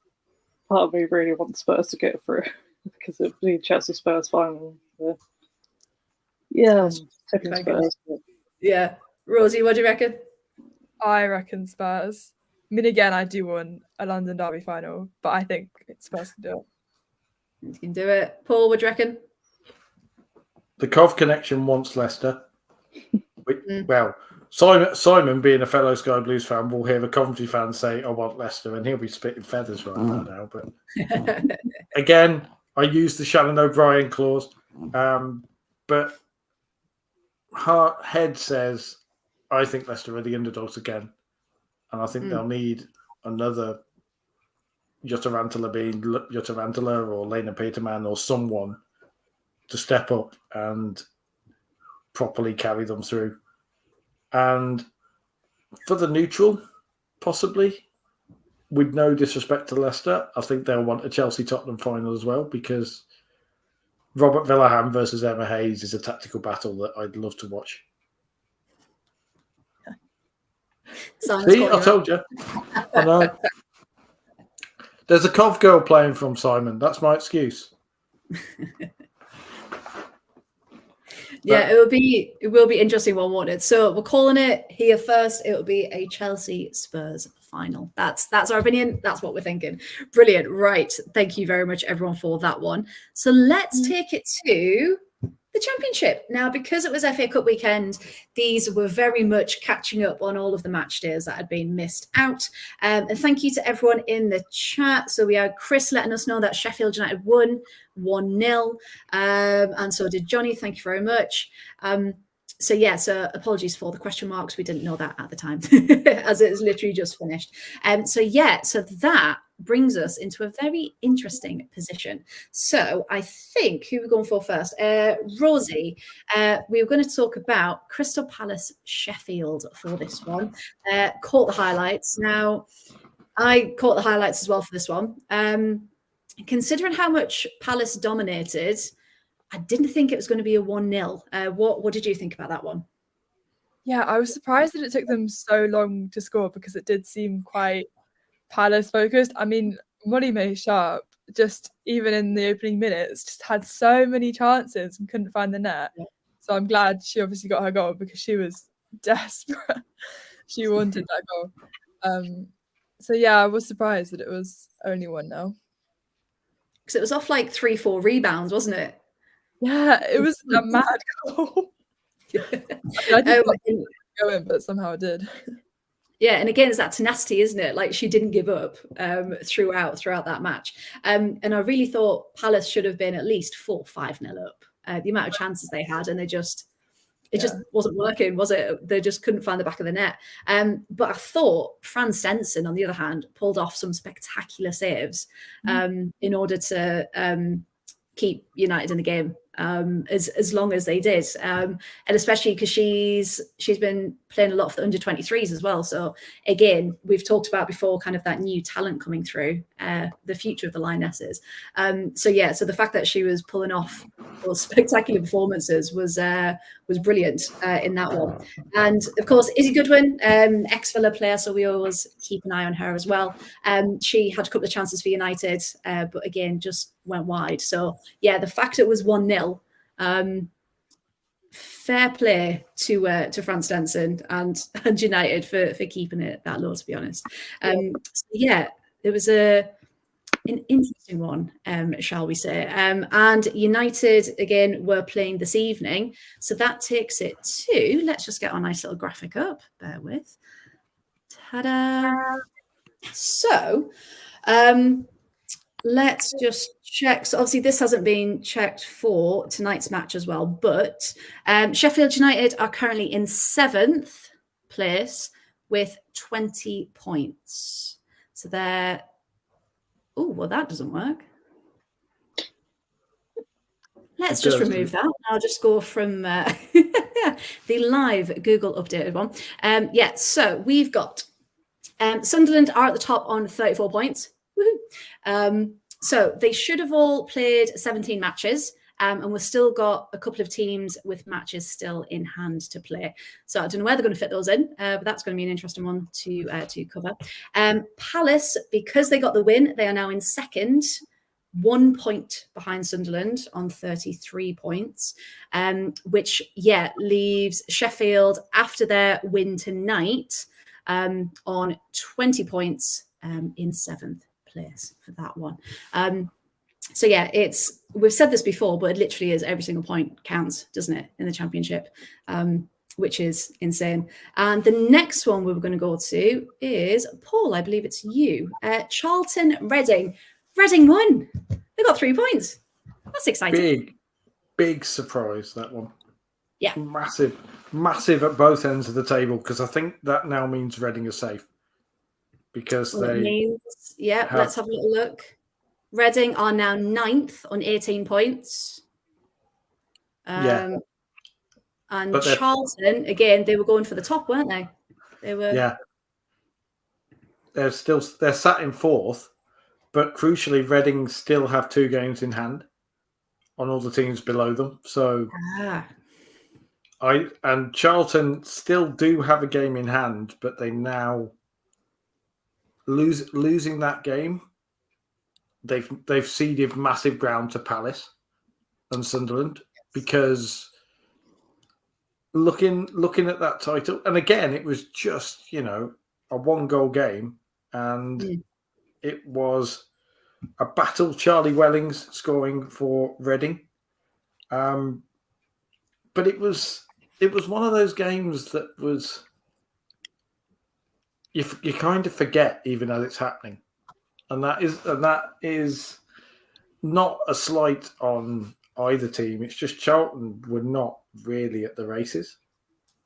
part of me really wants Spurs to get through because it'll be Chelsea Spurs final. Yeah, tipping Spurs. Yeah. Rosie, what do you reckon? I reckon Spurs. I mean, again, I do want a London derby final, but I think Spurs can do it. You can do it. Paul, what do you reckon? The Cov connection wants Leicester. Well, Simon, being a fellow Sky Blues fan, will hear the Coventry fan say, "I want Leicester," and he'll be spitting feathers right now. But again, I use the Shannon O'Brien clause. But head says, I think Leicester are the underdogs again, and I think they'll need another Jutta Rantanen or Lena Peterman or someone to step up and properly carry them through. And for the neutral, possibly, with no disrespect to Leicester, I think they'll want a Chelsea-Tottenham final as well, because Robert Villahan versus Emma Hayes is a tactical battle that I'd love to watch. See, I told you. I know. There's a Cov girl playing from Simon. That's my excuse. Yeah, it will be interesting one, won't it? So we're calling it here first. It will be a Chelsea Spurs final. That's our opinion. That's what we're thinking. Brilliant. Right. Thank you very much, everyone, for that one. So let's take it to the Championship. Now, because it was FA Cup weekend, these were very much catching up on all of the match days that had been missed out. And thank you to everyone in the chat. So we had Chris letting us know that Sheffield United won 1-0. And so did Johnny. Thank you very much. So apologies for the question marks. We didn't know that at the time, as it is literally just finished. So that brings us into a very interesting position. So I think, who we're going for first? Rosie, we were going to talk about Crystal Palace Sheffield for this one. Caught the highlights. Now, I caught the highlights as well for this one. Considering how much Palace dominated, I didn't think it was going to be a 1-0. What did you think about that one? Yeah, I was surprised that it took them so long to score, because it did seem quite Palace focused. I mean, Molly May Sharp just even in the opening minutes, just had so many chances and couldn't find the net. Yeah. So I'm glad she obviously got her goal because she was desperate. She wanted that goal. So yeah, I was surprised that it was only 1-0. Because it was off like 3-4 rebounds, wasn't it? Yeah, it was a mad goal. I didn't want it to go in, but somehow it did. Yeah, and again, it's that tenacity, isn't it? Like she didn't give up throughout that match. And I really thought Palace should have been at least 4-5-0 up. The amount of chances they had, and it just wasn't working, was it? They just couldn't find the back of the net. But I thought Fran Stenson, on the other hand, pulled off some spectacular saves in order to keep United in the game as long as they did, and especially because she's been playing a lot of the under 23s as well. So again, we've talked about before, kind of that new talent coming through, the future of the Lionesses. So the fact that she was pulling off those spectacular performances was brilliant in that one. And of course, Izzy Goodwin, ex-Villa player, so we always keep an eye on her as well. She had a couple of chances for United, but again, just went wide. So yeah, the fact it was 1-0, fair play to Fran Stenson and United for keeping it that low, to be honest. So yeah, it was an interesting one, shall we say. And United, again, were playing this evening. So that takes it to, let's just get our nice little graphic up. Bear with. Ta-da. So let's just check. So obviously this hasn't been checked for tonight's match as well, but Sheffield United are currently in 7th place with 20 points. So they're... Oh, well, that doesn't work. Let's just remove that. I'll just go from the live Google updated one. So we've got Sunderland are at the top on 34 points. Woohoo. So they should have all played 17 matches, and we've still got a couple of teams with matches still in hand to play. So I don't know where they're going to fit those in, but that's going to be an interesting one to cover. Palace, because they got the win, they are now in 2nd, 1 point behind Sunderland on 33 points, which, leaves Sheffield, after their win tonight, on 20 points in 7th place for that one. We've said this before, but it literally is every single point counts, doesn't it, in the Championship, which is insane. And the next one we were going to go to is, Paul, I believe it's you. Charlton, Reading. Reading won. They got 3 points. That's exciting. Big surprise, that one. Yeah. Massive at both ends of the table, because I think that now means Reading are safe. Because let's have a little look. Reading are now 9th on 18 points. And Charlton, again, they were going for the top, weren't they? They were. Yeah. They're sat in 4th, but crucially, Reading still have 2 games in hand on all the teams below them. So and Charlton still do have a game in hand, but they now losing that game. They've ceded massive ground to Palace and Sunderland, because looking at that title, and again, it was just a 1-goal game, and it was a battle. Charlie Wellings scoring for Reading, but it was one of those games that was you kind of forget even as it's happening. And that is not a slight on either team. It's just Charlton were not really at the races.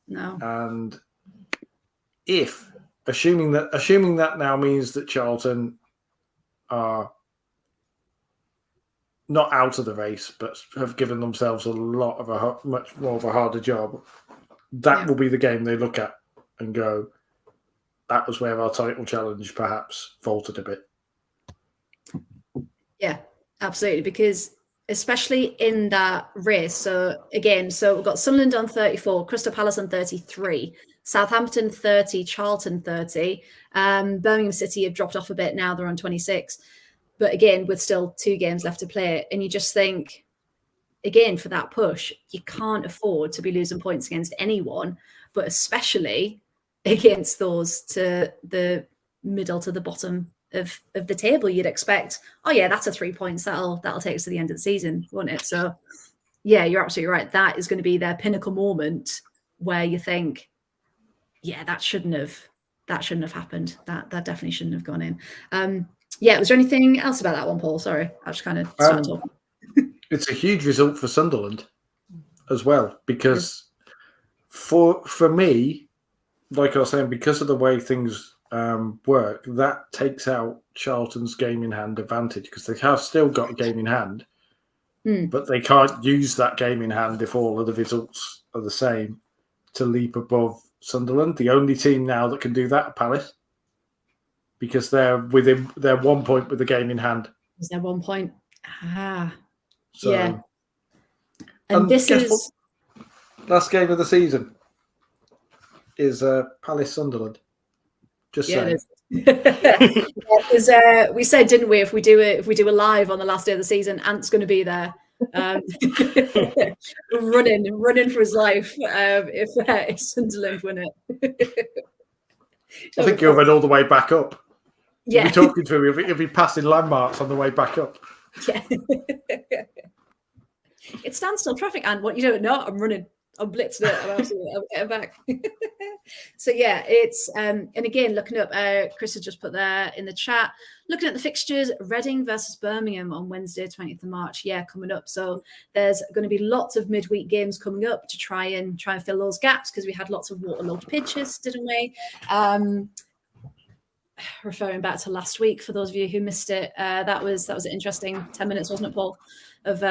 No. And assuming that now means that Charlton are not out of the race, but have given themselves much more of a harder job, that will be the game they look at and go, that was where our title challenge perhaps faltered a bit. Yeah, absolutely. Because especially in that race, so we've got Sunderland on 34, Crystal Palace on 33, Southampton 30, Charlton 30, Birmingham City have dropped off a bit now, they're on 26. But again, with still 2 games left to play, and you just think, again, for that push, you can't afford to be losing points against anyone, but especially against those to the middle to the bottom of the table. You'd expect, oh yeah, that's a 3 points. That'll take us to the end of the season, won't it? So yeah, you're absolutely right. That is going to be their pinnacle moment where you think, yeah, that shouldn't have happened. That definitely shouldn't have gone in. Yeah, was there anything else about that one, Paul? Sorry, I just kind of started talking. It's a huge result for Sunderland as well, because for me, like I was saying, because of the way things work, that takes out Charlton's game in hand advantage, because they have still got a game in hand, but they can't use that game in hand if all of the results are the same to leap above Sunderland. The only team now that can do that are Palace, because they're 1 point with the game in hand. Is there 1 point? So, yeah. And this is last game of the season is Palace Sunderland. Just saying. Because we said, didn't we, if we do a live on the last day of the season, Ant's going to be there, running for his life if Sunderland win it. I think he'll run all the way back up. Yeah, you'll be talking to him. He'll be passing landmarks on the way back up. Yeah. It's standstill traffic, and what you don't know, I'm running. I'm blitzing it. I'm getting back. So yeah, it's and again, looking up, Chris has just put there in the chat, looking at the fixtures, Reading versus Birmingham on Wednesday, 20th of March. Yeah, coming up. So there's going to be lots of midweek games coming up to try and fill those gaps, because we had lots of waterlogged pitches, didn't we? Referring back to last week, for those of you who missed it, that was an interesting 10 minutes, wasn't it, Paul? Of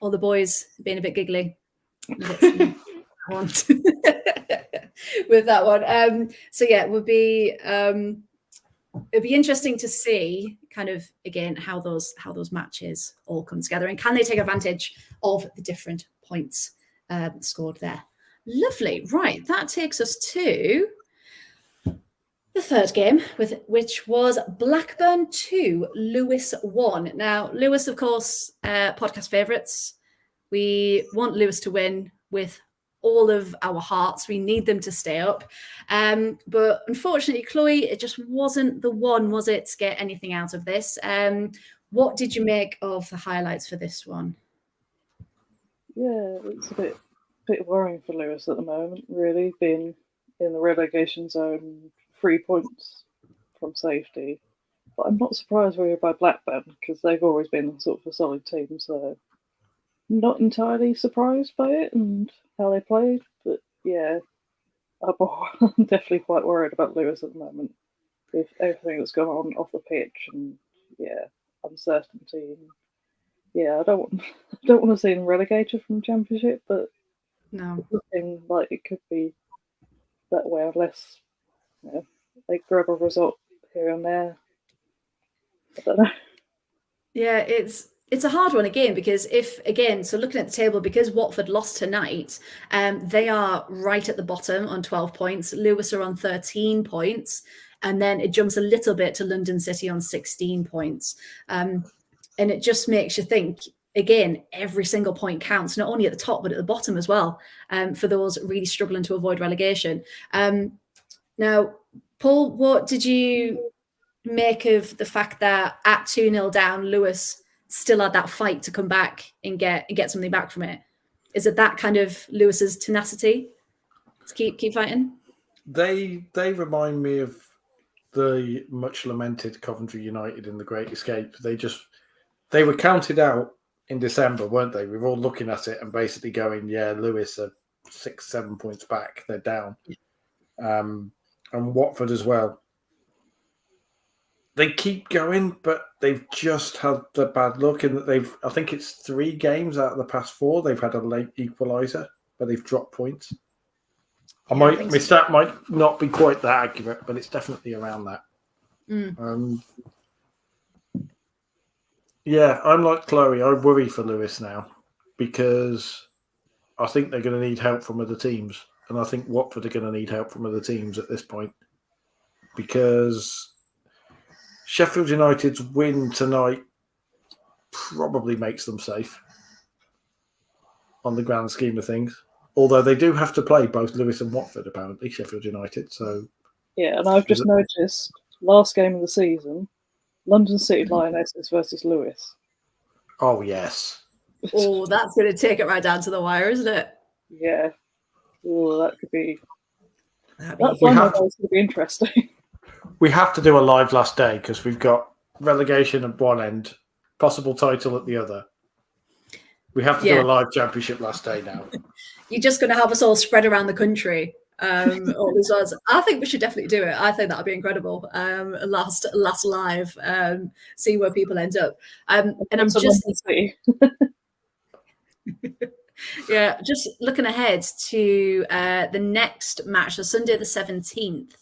all the boys being a bit giggly with that one. So yeah, it would be it'd be interesting to see kind of again how those matches all come together, and can they take advantage of the different points scored there. Lovely. Right, that takes us to the third game, which was Blackburn 2, Lewis 1. Now, Lewis, of course, podcast favourites. We want Lewis to win with all of our hearts. We need them to stay up. But unfortunately, Chloe, it just wasn't the one, was it, to get anything out of this? What did you make of the highlights for this one? Yeah, it's a bit worrying for Lewis at the moment, really, being in the relegation zone, 3 points from safety. But I'm not surprised we were by Blackburn, because they've always been sort of a solid team, so I'm not entirely surprised by it and how they played. But yeah, I'm definitely quite worried about Lewis at the moment, with everything that's gone on off the pitch, and yeah, uncertainty. And yeah, I don't want to see them relegated from the Championship, but no, it's looking like it could be that way unless they grab a result here and there. I don't know. Yeah, it's a hard one again, because so looking at the table, because Watford lost tonight, they are right at the bottom on 12 points. Lewis are on 13 points, and then it jumps a little bit to London City on 16 points. And it just makes you think, again, every single point counts, not only at the top, but at the bottom as well, for those really struggling to avoid relegation. Now, Paul, what did you make of the fact that at 2-0 down, Lewis still had that fight to come back and get something back from it? Is it that kind of Lewis's tenacity to keep fighting? They remind me of the much lamented Coventry United in the Great Escape. They were counted out in December, weren't they? We were all looking at it and basically going, yeah, Lewis are 6-7 points back. They're down. And Watford as well. They keep going, but they've just had the bad luck in that I think it's 3 games out of the past 4, they've had a late equaliser, but they've dropped points. My stat might not be quite that accurate, but it's definitely around that. Yeah, I'm like Chloe. I worry for Lewis now, because I think they're going to need help from other teams. And I think Watford are going to need help from other teams at this point, because Sheffield United's win tonight probably makes them safe on the grand scheme of things. Although they do have to play both Lewis and Watford, apparently, Sheffield United. So yeah, and I've just noticed last game of the season, London City Lionesses versus Lewis. Oh, yes. Oh, that's going to take it right down to the wire, isn't it? Yeah. Oh, that could be. That'd That be- final is going to be interesting. We have to do a live last day because we've got relegation at one end, possible title at the other. We have to do a live championship last day now. You're just going to have us all spread around the country. All these ones. I think we should definitely do it. I think that would be incredible. Last live, see where people end up. And I'm just yeah, just looking ahead to the next match, so Sunday the 17th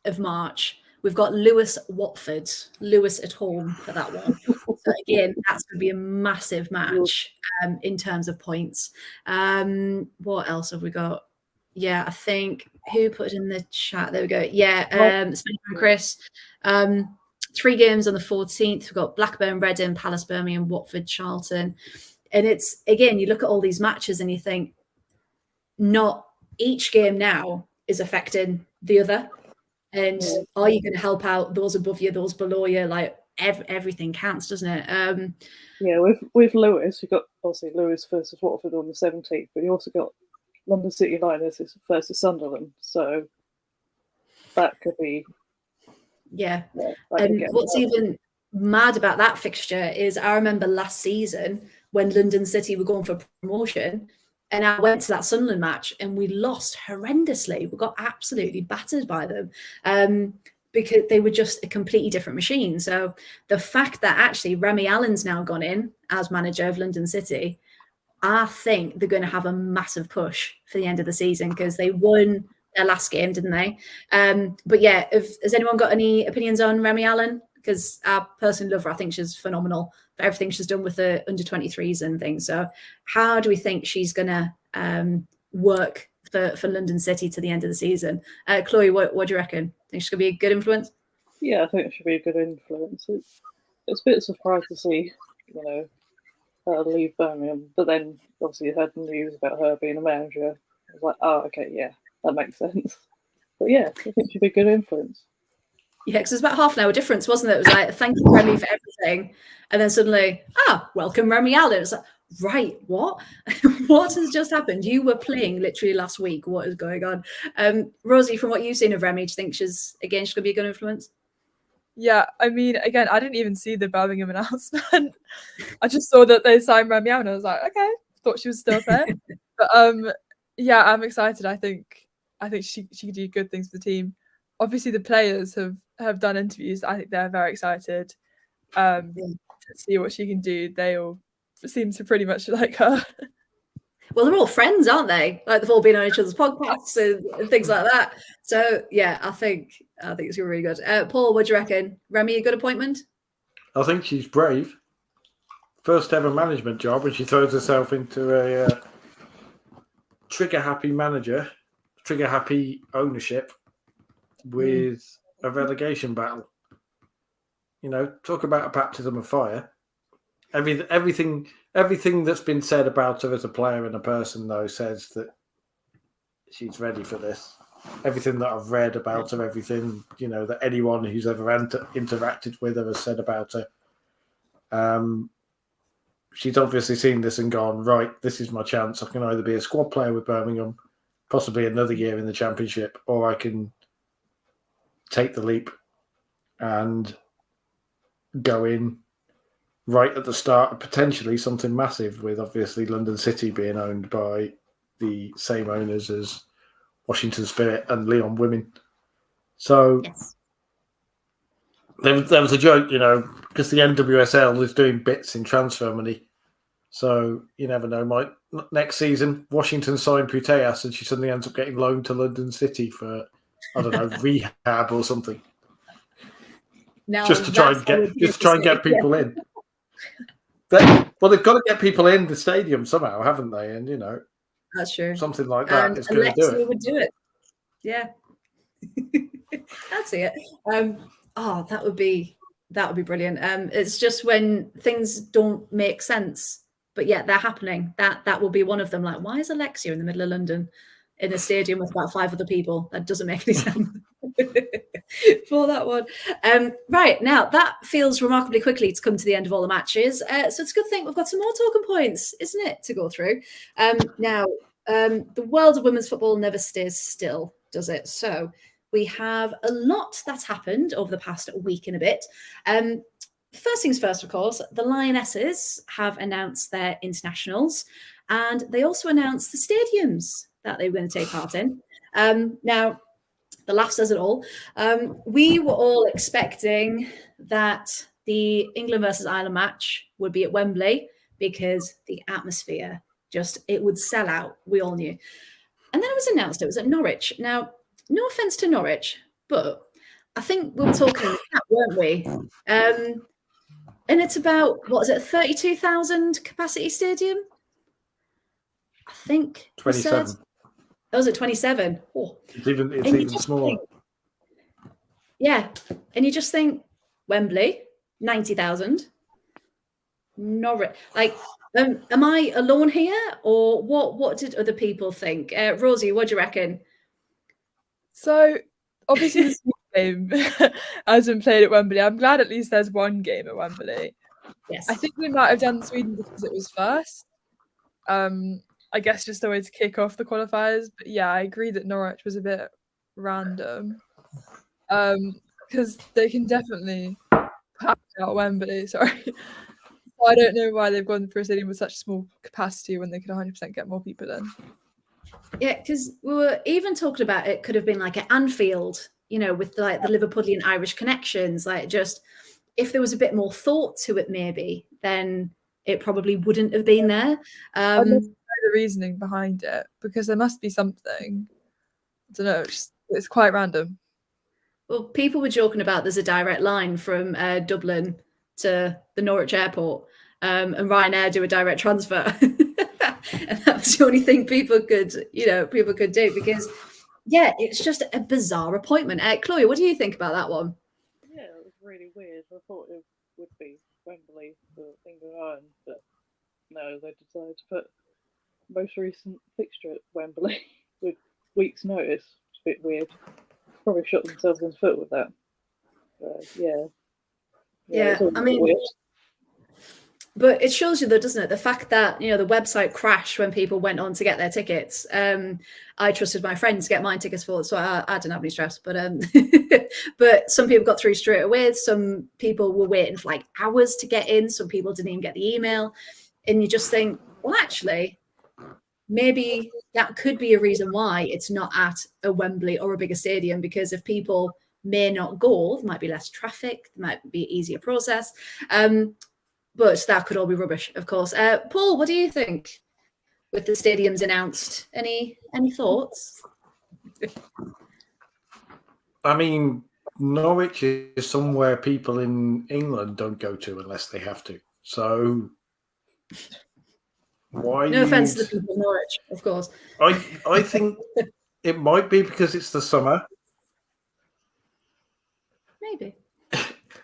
of March. We've got Lewis Watford, Lewis at home for that one. So again, that's going to be a massive match in terms of points. What else have we got? Yeah, I think who put it in the chat? There we go. Yeah, Spencer and Chris. 3 games on the 14th. We've got Blackburn, Reading, Palace, Birmingham, Watford, Charlton. And it's, again, you look at all these matches and you think, not each game now is affecting the other. And are you going to help out those above you, those below you? Like everything counts, doesn't it? Yeah, with Lewis, you've got obviously Lewis versus Watford on the 17th, but you also got London City Lionesses versus Sunderland. So that could be. Yeah. And what's even mad about that fixture is I remember last season when London City were going for promotion, and I went to that Sunderland match and we lost horrendously. We got absolutely battered by them because they were just a completely different machine. So the fact that actually Remy Allen's now gone in as manager of London City, I think they're going to have a massive push for the end of the season because they won their last game, didn't they? But yeah, has anyone got any opinions on Remy Allen? Because I personally love her. I think she's phenomenal for everything she's done with the under-23s and things. So how do we think she's going to work for London City to the end of the season? Chloe, what do you reckon? Think she's going to be a good influence? Yeah, I think it should be a good influence. It's a bit surprised to see, her leave Birmingham, but then obviously you heard news about her being a manager. I was like, oh, okay, yeah, that makes sense. But yeah, I think she'd be a good influence. Yeah, because it was about half an hour difference, wasn't it? It was like, thank you, Remy, for everything. And then suddenly, welcome, Remy Allen. It's like, right, what? What has just happened? You were playing literally last week. What is going on? Rosie, from what you've seen of Remy, do you think she's going to be a good influence? Yeah, I mean, again, I didn't even see the Birmingham announcement. I just saw that they signed Remy Allen. I was like, okay, thought she was still there. But yeah, I'm excited. I think she could do good things for the team. Obviously, the players have done interviews. I think they're very excited to see what she can do. They all seem to pretty much like her. Well, they're all friends, aren't they? Like they've all been on each other's podcasts and things like that. So yeah, I think it's really good. Paul, what do you reckon? Remy, a good appointment? I think she's brave. First ever management job, and she throws herself into a trigger-happy manager, trigger-happy ownership with a relegation battle. Talk about a baptism of fire. Everything that's been said about her as a player and a person, though, says that she's ready for this. Everything that I've read about her, everything, that anyone who's ever interacted with her has said about her. She's obviously seen this and gone, right, this is my chance. I can either be a squad player with Birmingham, possibly another year in the Championship, or I can take the leap and go in right at the start of potentially something massive, with obviously London City being owned by the same owners as Washington Spirit and Lyon Women. So there was a joke, because the NWSL is doing bits in transfer money. So you never know. Next season, Washington signed Putellas and she suddenly ends up getting loaned to London City for, I don't know, rehab or something. Now, just to try and get people in. Well, they've got to get people in the stadium somehow, haven't they? And that's true. Something like that is going to do it. Would do it. Yeah, I'd see it. Oh, that would be brilliant. It's just when things don't make sense, but yet they're happening. That will be one of them. Like, why is Alexia in the middle of London in a stadium with about 5 other people? That doesn't make any sense for that one. Right, now that feels remarkably quickly to come to the end of all the matches. So it's a good thing we've got some more talking points, isn't it, to go through? Now, the world of women's football never stays still, does it? So we have a lot that's happened over the past week and a bit. First things first, of course, the Lionesses have announced their internationals, and they also announced the stadiums that they were going to take part in. Now, the laugh says it all. We were all expecting that the England versus Ireland match would be at Wembley because the atmosphere it would sell out. We all knew. And then it was announced it was at Norwich. Now, no offense to Norwich, but I think we were talking that, weren't we? And it's about, what is it, a 32,000 capacity stadium? I think. 27. Oh, was it 27? Oh. It's even smaller. Yeah. And you just think, Wembley, 90,000. Norwich. Like, am I alone here? Or what did other people think? Rosie, what do you reckon? So, obviously, this game hasn't played at Wembley. I'm glad at least there's one game at Wembley. Yes. I think we might have done Sweden because it was first. I guess just a way to kick off the qualifiers. But yeah, I agree that Norwich was a bit random. Because they can definitely pack out Wembley. Sorry. I don't know why they've gone for a stadium with such small capacity when they could 100% get more people in. Yeah, because we were even talking about it could have been like at Anfield, with like the Liverpudlian Irish connections. Like, just if there was a bit more thought to it, maybe, then it probably wouldn't have been there. I don't know the reasoning behind it, because there must be something. I don't know. It's quite random. Well, people were joking about there's a direct line from Dublin to the Norwich airport, and Ryanair do a direct transfer. And that was the only thing people could do, because it's just a bizarre appointment. Chloe, what do you think about that one? Yeah, it was really weird. I thought it would be Wembley for England and Ireland, but no, they decided to put most recent fixture at Wembley with weeks' notice. It's a bit weird. Probably shot themselves in the foot with that. Yeah, I mean, weird. But it shows you, though, doesn't it? The fact that, the website crashed when people went on to get their tickets. I trusted my friends to get my tickets forward, so I didn't have any stress. But but some people got through straight away. Some people were waiting for like hours to get in. Some people didn't even get the email. And you just think, well, actually, maybe that could be a reason why it's not at a Wembley or a bigger stadium, because if people may not go, there might be less traffic, there might be an easier process. But that could all be rubbish, of course. Paul, what do you think with the stadiums announced? Any thoughts? I mean, Norwich is somewhere people in England don't go to unless they have to. So why? No offense to the people of Norwich, of course. I think it might be because it's the summer. Maybe.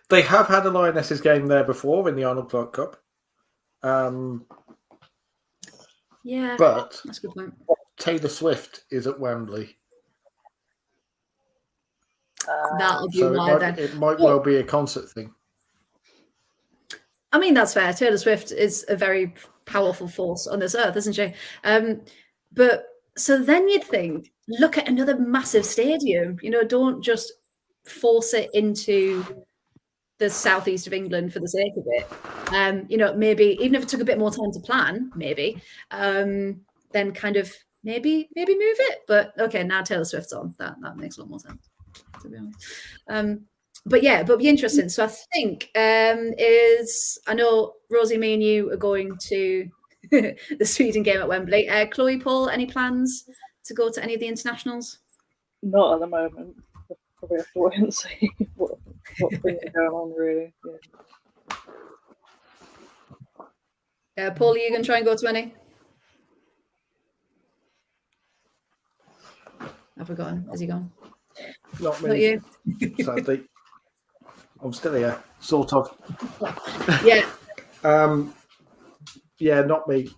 They have had a Lionesses game there before in the Arnold Clark Cup. Yeah, but that's a good point. Taylor Swift is at Wembley. That'll be so why then. It might well be a concert thing. I mean, that's fair. Taylor Swift is a very powerful force on this earth, isn't she? But so then you'd think, look at another massive stadium. Don't just force it into the southeast of England for the sake of it. Maybe even if it took a bit more time to plan, maybe, then kind of maybe move it. But okay, now Taylor Swift's on. That makes a lot more sense, to be honest. But it'll be interesting. So I think I know Rosie, me and you are going to the Sweden game at Wembley. Chloe, Paul, any plans to go to any of the internationals? Not at the moment. Probably have to wait and see what things are going on, really. Yeah. Paul, are you going to try and go to any? I've forgotten. Has he gone? Not me. Not you. Sadly. I'm still here, sort of. Yeah. Yeah, not me.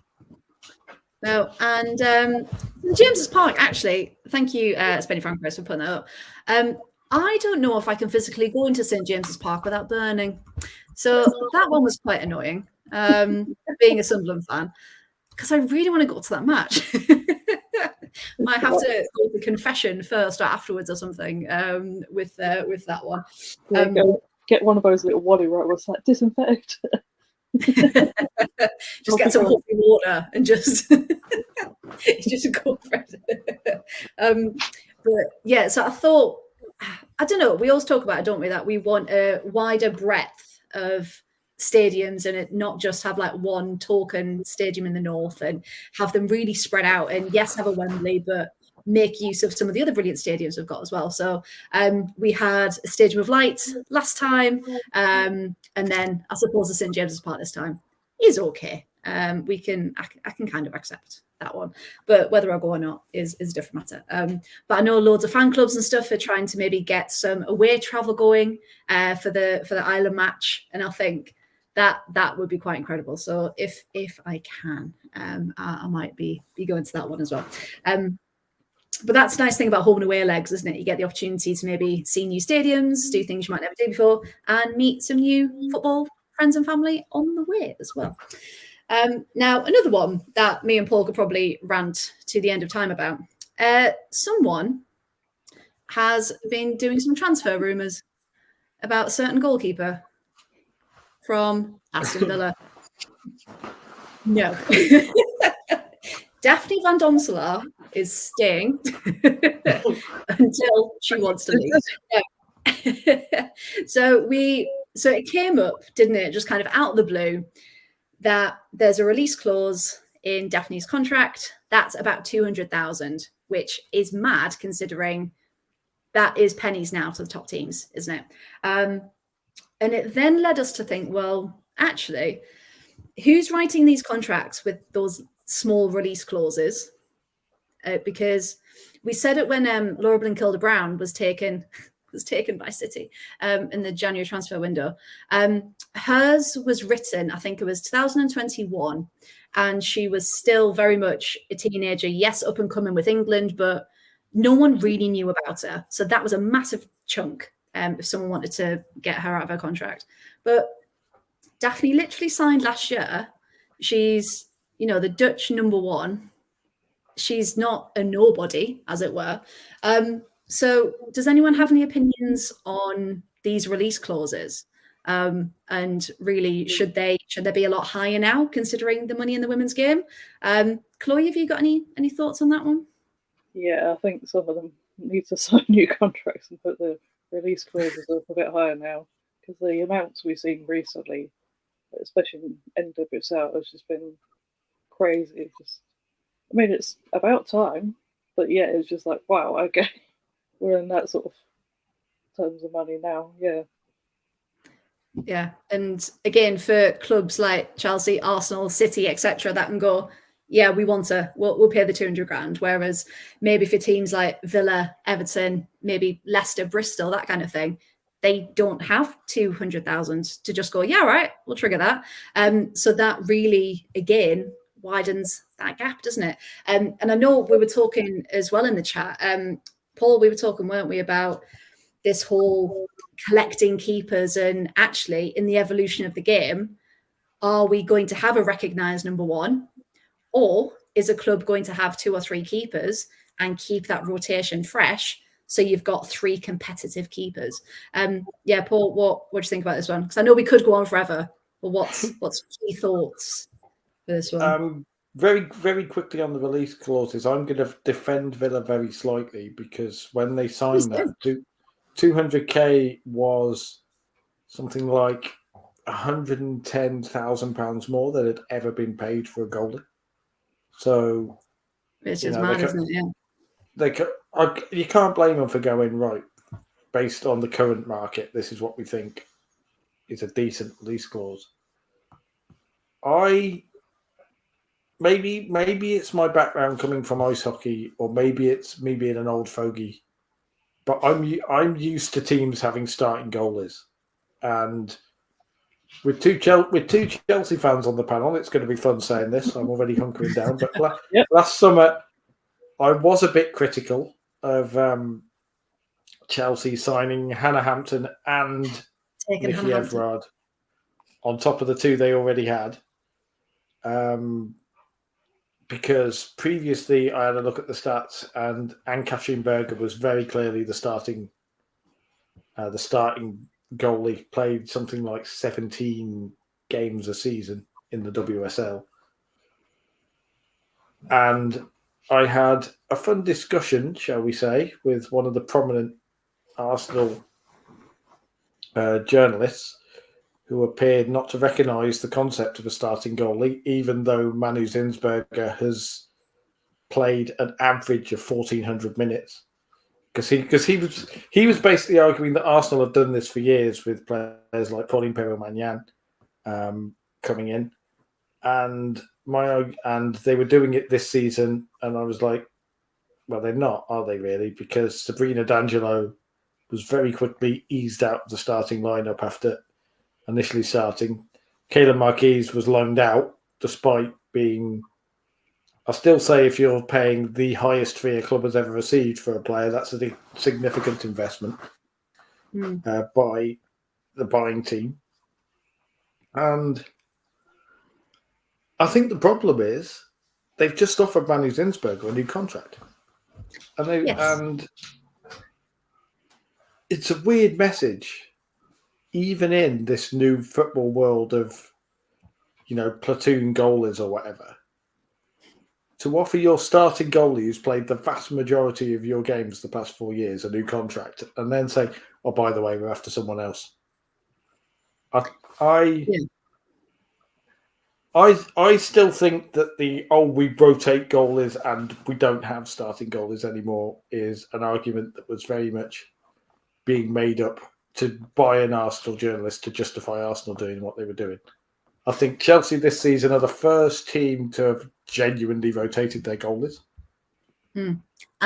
No, and James's Park, actually, thank you, Spenny Frank, for putting that up. I don't know if I can physically go into St. James's Park without burning. So that one was quite annoying, being a Sunderland fan, because I really want to go to that match. Might have to go to confession first or afterwards or something with that one. Get one of those little waddy right. What's that? Disinfect. Just get some hot water and just go for it. But yeah, so I thought, I don't know, we always talk about it, don't we, that we want a wider breadth of stadiums and it not just have like one token stadium in the north, and have them really spread out, and yes, have a Wembley, but make use of some of the other brilliant stadiums we've got as well. So we had a Stadium of Light last time, and then I suppose the St. James's Park this time is okay. I can kind of accept that one, but whether I go or not is a different matter. But I know loads of fan clubs and stuff are trying to maybe get some away travel going for the Ireland match, and I think that would be quite incredible. So if I can, I might be going to that one as well. But that's the nice thing about home and away legs, isn't it? You get the opportunity to maybe see new stadiums, do things you might never do before, and meet some new football friends and family on the way as well. Now, another one that me and Paul could probably rant to the end of time about. Someone has been doing some transfer rumours about a certain goalkeeper from Aston Villa. No. Daphne Van Domselaar is staying until she wants to leave. Yeah. So it came up, didn't it, just kind of out of the blue, that there's a release clause in Daphne's contract that's about 200,000, which is mad considering that is pennies now to the top teams, isn't it? And it then led us to think, well, actually, who's writing these contracts with those small release clauses? Because we said it when Laura Blinkilda-Brown was taken by City in the January transfer window. Hers was written, I think it was 2021, and she was still very much a teenager, yes, up and coming with England, but no one really knew about her. So that was a massive chunk if someone wanted to get her out of her contract. But Daphne literally signed last year. She's, the Dutch number one. She's not a nobody, as it were. So does anyone have any opinions on these release clauses? And really, should they be a lot higher now, considering the money in the women's game? Chloe, have you got any thoughts on that one? Yeah, I think some of them need to sign new contracts and put the release clauses up a bit higher now, because the amounts we've seen recently, especially in NWSL, has just been crazy. It's about time, but yeah, it's just like, wow, okay, we're in that sort of terms of money now. Yeah, and again, for clubs like Chelsea, Arsenal, City, etc., that can go, yeah, we'll pay the 200 grand. Whereas maybe for teams like Villa, Everton, maybe Leicester, Bristol, that kind of thing, they don't have 200,000 to just go, yeah, right, we'll trigger that. So that really, again, widens that gap, doesn't it? And I know we were talking as well in the chat, Paul, we were talking, weren't we, about this whole collecting keepers, and actually in the evolution of the game, are we going to have a recognised number one, or is a club going to have 2 or 3 keepers and keep that rotation fresh so you've got 3 competitive keepers? Yeah, Paul, what do you think about this one? Because I know we could go on forever, but what's key thoughts for this one? Very, very quickly on the release clauses, I'm going to defend Villa very slightly, because when they signed that, 200k was something like £110,000 more than had ever been paid for a goalie. So it's just mad, isn't it? Yeah. You can't blame them for going, right, based on the current market, this is what we think is a decent release clause. Maybe it's my background coming from ice hockey, or maybe it's me being an old fogey, but I'm used to teams having starting goalies, And with two Chelsea fans on the panel, it's going to be fun saying this. I'm already hunkering down. But last summer, I was a bit critical of Chelsea signing Hannah Hampton and Nikki Everard on top of the two they already had. Because previously I had a look at the stats, and Ann-Katrin Berger was very clearly the starting goalie, played something like 17 games a season in the WSL. And I had a fun discussion, shall we say, with one of the prominent Arsenal journalists who appeared not to recognise the concept of a starting goalie, even though Manu Zinsberger has played an average of 1,400 minutes. Because he was basically arguing that Arsenal have done this for years with players like Pauline Perrault-Magnan coming in, and they were doing it this season, and I was like, well, they're not, are they really? Because Sabrina D'Angelo was very quickly eased out of the starting lineup after initially starting. Kayla Marquise was loaned out, despite being. I still say if you're paying the highest fee a club has ever received for a player, that's a significant investment by the buying team. And I think the problem is they've just offered Manu Zinsberger a new contract. And it's a weird message, even in this new football world of, platoon goalies or whatever, to offer your starting goalie who's played the vast majority of your games the past 4 years a new contract, and then say, oh, by the way, we're after someone else. I still think that we rotate goalies and we don't have starting goalies anymore is an argument that was very much being made up to buy an Arsenal journalist to justify Arsenal doing what they were doing. I think Chelsea this season are the first team to have genuinely rotated their goalies. And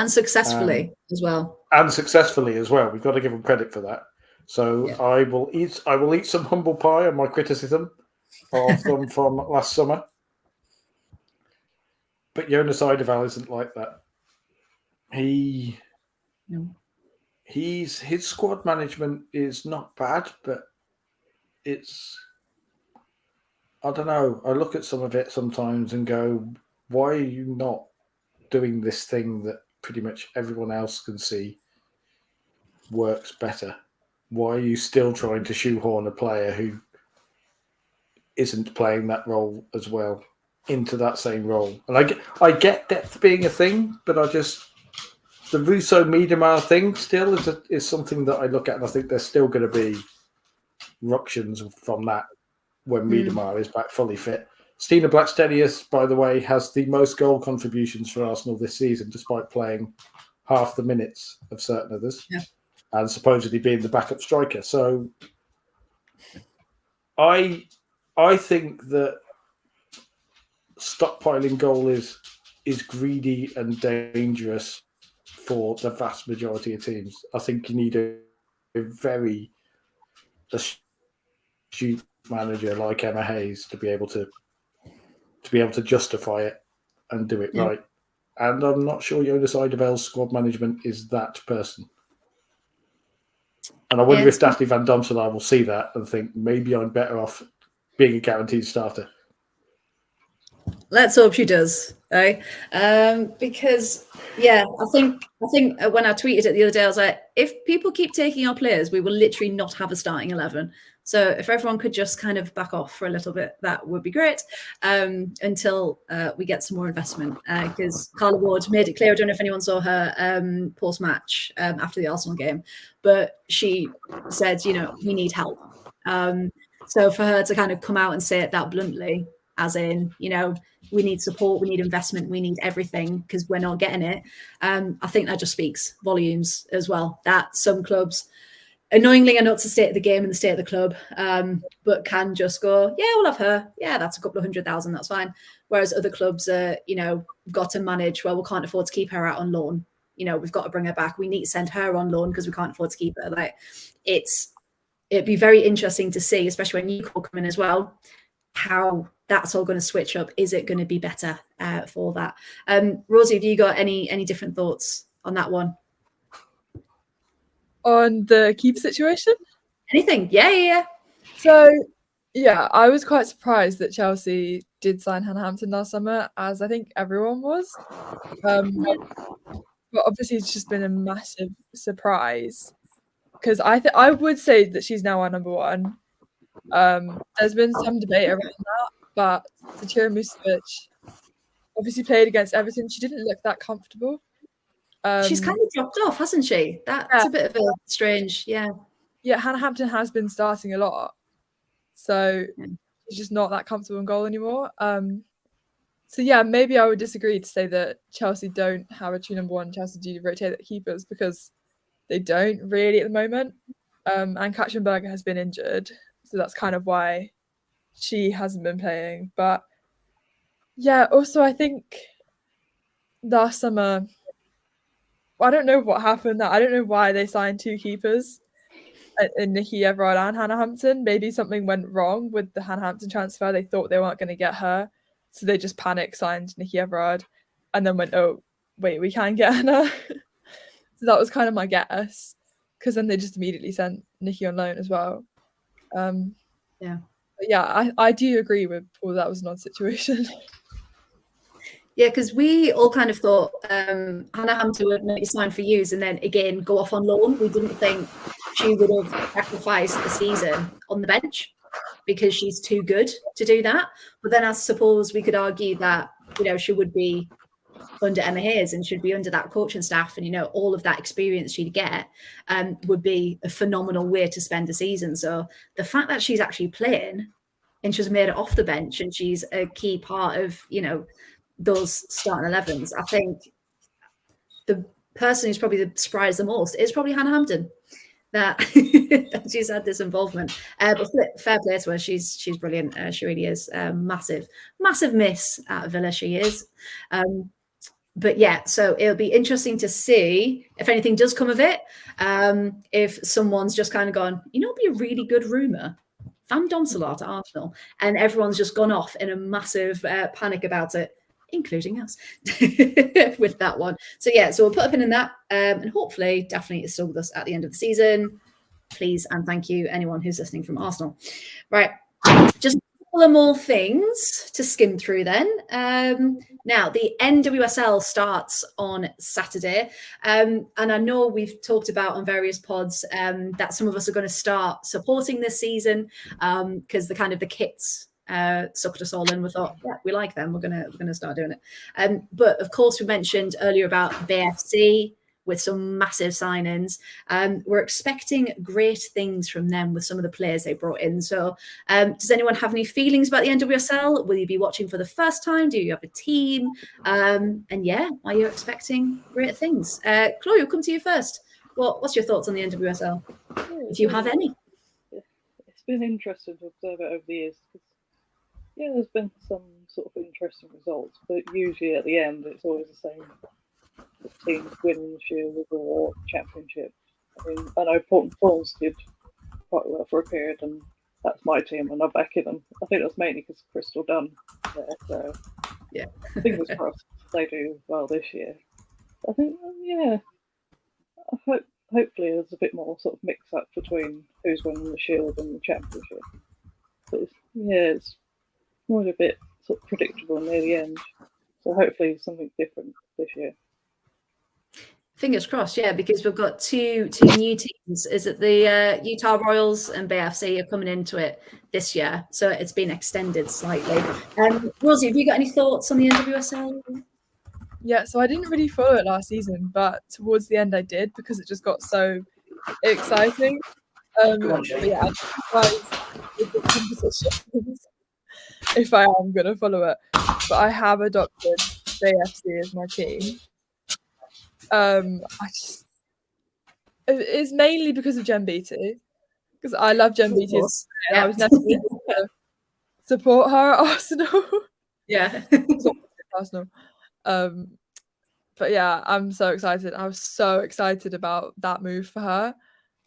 successfully as well. We've got to give them credit for that. So I will eat some humble pie on my criticism of them from last summer. But Jonas Eidevall isn't like that. His squad management is not bad, but I don't know. I look at some of it sometimes and go, why are you not doing this thing that pretty much everyone else can see works better? Why are you still trying to shoehorn a player who isn't playing that role as well into that same role? And I get depth being a thing, but the Russo-Miedemar thing still is something that I look at, and I think there's still going to be ructions from that when Miedemar is back fully fit. Stina Blackstenius, by the way, has the most goal contributions for Arsenal this season, despite playing half the minutes of certain others and supposedly being the backup striker. So I think that stockpiling goalies is greedy and dangerous for the vast majority of teams. I think you need a very astute manager like Emma Hayes to be able to justify it and do it right. And I'm not sure Jonas Eidevall's squad management is that person. And I wonder if Daphne Van Domselaar will see that and think maybe I'm better off being a guaranteed starter. Let's hope she does, right? Because I think when I tweeted it the other day, I was like, if people keep taking our players, we will literally not have a starting 11. So if everyone could just kind of back off for a little bit, that would be great until we get some more investment. Because Carla Ward made it clear, I don't know if anyone saw her post-match after the Arsenal game, but she said, we need help. So for her to kind of come out and say it that bluntly, as in, we need support, we need investment, we need everything because we're not getting it. I think that just speaks volumes as well, that some clubs annoyingly are not to state of the game and the state of the club, but can just go, we'll have her. Yeah, that's a couple of 100,000, that's fine. Whereas other clubs are, got to manage, well, we can't afford to keep her out on loan. We've got to bring her back. We need to send her on loan because we can't afford to keep her. Like, it's it'd be very interesting to see, especially when you come in as well, how that's all going to switch up. Is it going to be better for that? Rosie, have you got any different thoughts on that one? On the keeper situation? Anything? Yeah. So, yeah, I was quite surprised that Chelsea did sign Hannah Hampton last summer, as I think everyone was. But obviously, it's just been a massive surprise because I would say that she's now our number one. There's been some debate around that, but Satira Musovic obviously played against Everton. She didn't look that comfortable. She's kind of dropped off, hasn't she? That's a bit of a strange, yeah. Yeah, Hannah Hampton has been starting a lot, so she's just not that comfortable in goal anymore. So yeah, maybe I would disagree to say that Chelsea don't have a true number one. Chelsea do rotate their keepers because they don't really at the moment. And Katzenberger has been injured, so that's kind of why she hasn't been playing. But yeah, also I think last summer, I don't know what happened. I don't know why they signed two keepers in Nikki Everard and Hannah Hampton. Maybe something went wrong with the Hannah Hampton transfer. They thought they weren't going to get her, so they just panic signed Nikki Everard and then went, oh, wait, we can get Hannah. So that was kind of my guess, because then they just immediately sent Nikki on loan as well. Yeah, I do agree with Paul. That was an odd situation. Yeah, because we all kind of thought Hannah Hampton would maybe sign for use and then again go off on loan. We didn't think she would have sacrificed the season on the bench because she's too good to do that. But then I suppose we could argue that, she would be under Emma Hayes and should be under that coaching staff, and all of that experience she'd get would be a phenomenal way to spend a season. So the fact that she's actually playing and she's made it off the bench and she's a key part of those starting 11s, I think the person who's probably surprised the most is probably Hannah Hampton, that she's had this involvement. But fair play to her, she's brilliant. She really is. Massive miss at Villa, she is. But yeah, so it'll be interesting to see if anything does come of it. If someone's just kind of gone, it'd be a really good rumour, Van Donselart at Arsenal, and everyone's just gone off in a massive panic about it, including us, with that one. So yeah, so we'll put a pin in that, and hopefully, definitely is still with us at the end of the season. Please and thank you, anyone who's listening from Arsenal. Right, just couple of more things to skim through then. Now, the NWSL starts on Saturday. And I know we've talked about on various pods that some of us are going to start supporting this season because the kits sucked us all in. We thought, yeah, we like them. We're gonna start doing it. But of course, we mentioned earlier about BFC with some massive signings. We're expecting great things from them with some of the players they brought in. So does anyone have any feelings about the NWSL? Will you be watching for the first time? Do you have a team? And yeah, are you expecting great things? Chloe, we'll come to you first. What's your thoughts on the NWSL, if you have any? It's been interesting to observe it over the years. Yeah, there's been some sort of interesting results, but usually at the end, it's always the same. The teams winning the Shield or Championship. I mean, I know Portland Thorns did quite well for a period, and that's my team, and I'm backing them. I think that's mainly because Crystal Dunn there, so yeah, fingers crossed they do well this year. I think, yeah, hopefully there's a bit more sort of mix up between who's winning the Shield and the Championship. But it's more a bit sort of predictable near the end. So hopefully something different this year. Fingers crossed, yeah, because we've got two new teams. Is it the Utah Royals and BFC are coming into it this year? So it's been extended slightly. Rosie, have you got any thoughts on the NWSL? Yeah, so I didn't really follow it last season, but towards the end I did because it just got so exciting. But yeah, I'm surprised with the competition if I am going to follow it. But I have adopted BFC as my team. It's mainly because of Jen Beattie, because I love Jen Beattie. Yeah. I was never able to support her at Arsenal. Yeah, Arsenal. But yeah, I'm so excited. I was so excited about that move for her.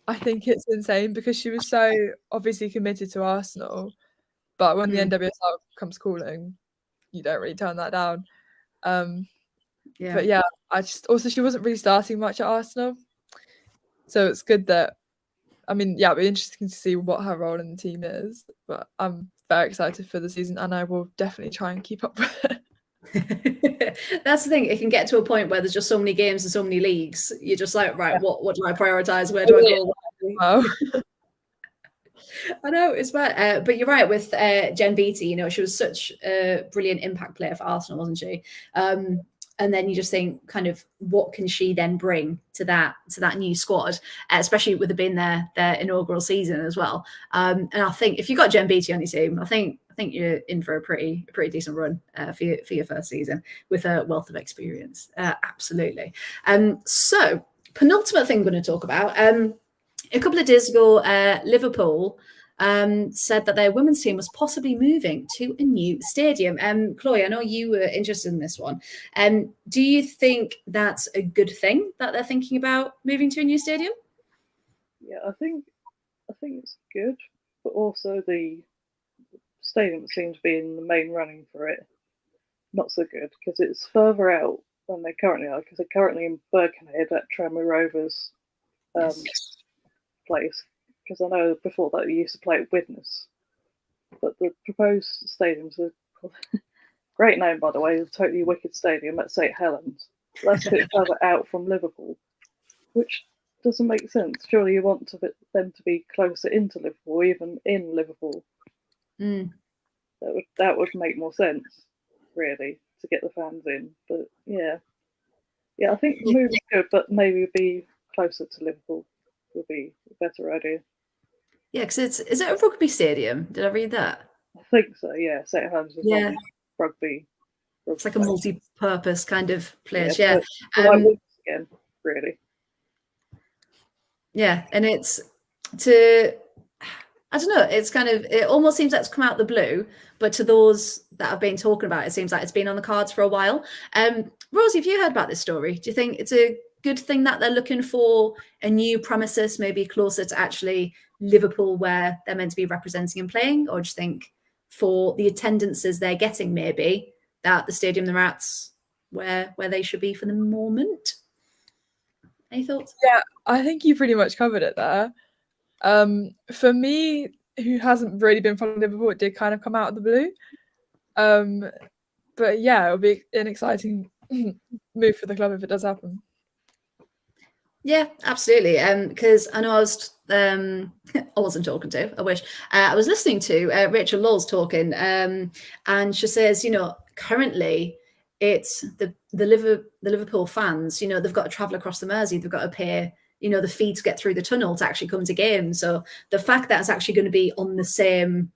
I think it's insane because she was so obviously committed to Arsenal, but when the NWSL comes calling, you don't really turn that down. But yeah, I just also she wasn't really starting much at Arsenal, so it's good that. I mean, yeah, it'll be interesting to see what her role in the team is, but I'm very excited for the season, and I will definitely try and keep up with it. That's the thing. It can get to a point where there's just so many games and so many leagues. You're just like, right, what do I prioritize? Where do I go? Wow. I know it's bad, but you're right with Jen Beattie. You know, she was such a brilliant impact player for Arsenal, wasn't she? And then you just think, kind of, what can she then bring to that new squad, especially with it being their inaugural season as well. And I think if you've got Jen Beattie on your team, I think you're in for a pretty decent run for your first season with a wealth of experience. Absolutely. So penultimate thing I'm going to talk about. A couple of days ago, Liverpool said that their women's team was possibly moving to a new stadium. Chloe, I know you were interested in this one. Do you think that's a good thing that they're thinking about moving to a new stadium? Yeah, I think it's good, but also the stadium seems to be in the main running for it not so good because it's further out than they currently are, because they're currently in Birkenhead at Tranmere Rovers place. Because I know before that we used to play at Widnes, but the proposed stadiums are great name, by the way, the Totally Wicked Stadium at St Helens. That's a bit further out from Liverpool, which doesn't make sense. Surely you want them to be closer into Liverpool, even in Liverpool. That would make more sense, really, to get the fans in. But yeah, I think the move is good, but maybe be closer to Liverpool would be a better idea. Yeah, because is it a rugby stadium? Did I read that? I think so. Yeah, St Helens is rugby. It's like a multi-purpose kind of place. Yeah, like again, really. Yeah, and it's to. I don't know. It's kind of. It almost seems like it's come out of the blue, but to those that have been talking about it, it seems like it's been on the cards for a while. Rosie, have you heard about this story? Do you think it's a good thing that they're looking for a new premises, maybe closer to actually Liverpool, where they're meant to be representing and playing, or do you think for the attendances they're getting, maybe that the stadium they're at where they should be for the moment? Any thoughts? Yeah, I think you pretty much covered it there. For me, who hasn't really been following Liverpool, it did kind of come out of the blue. But yeah, it'll be an exciting move for the club if it does happen. Yeah, absolutely. Because I know I wasn't talking to. I wish I was listening to Rachel Laws talking, and she says, currently it's the Liverpool fans. They've got to travel across the Mersey. They've got to pay, the fee to get through the tunnel to actually come to games. So the fact that it's actually going to be on the same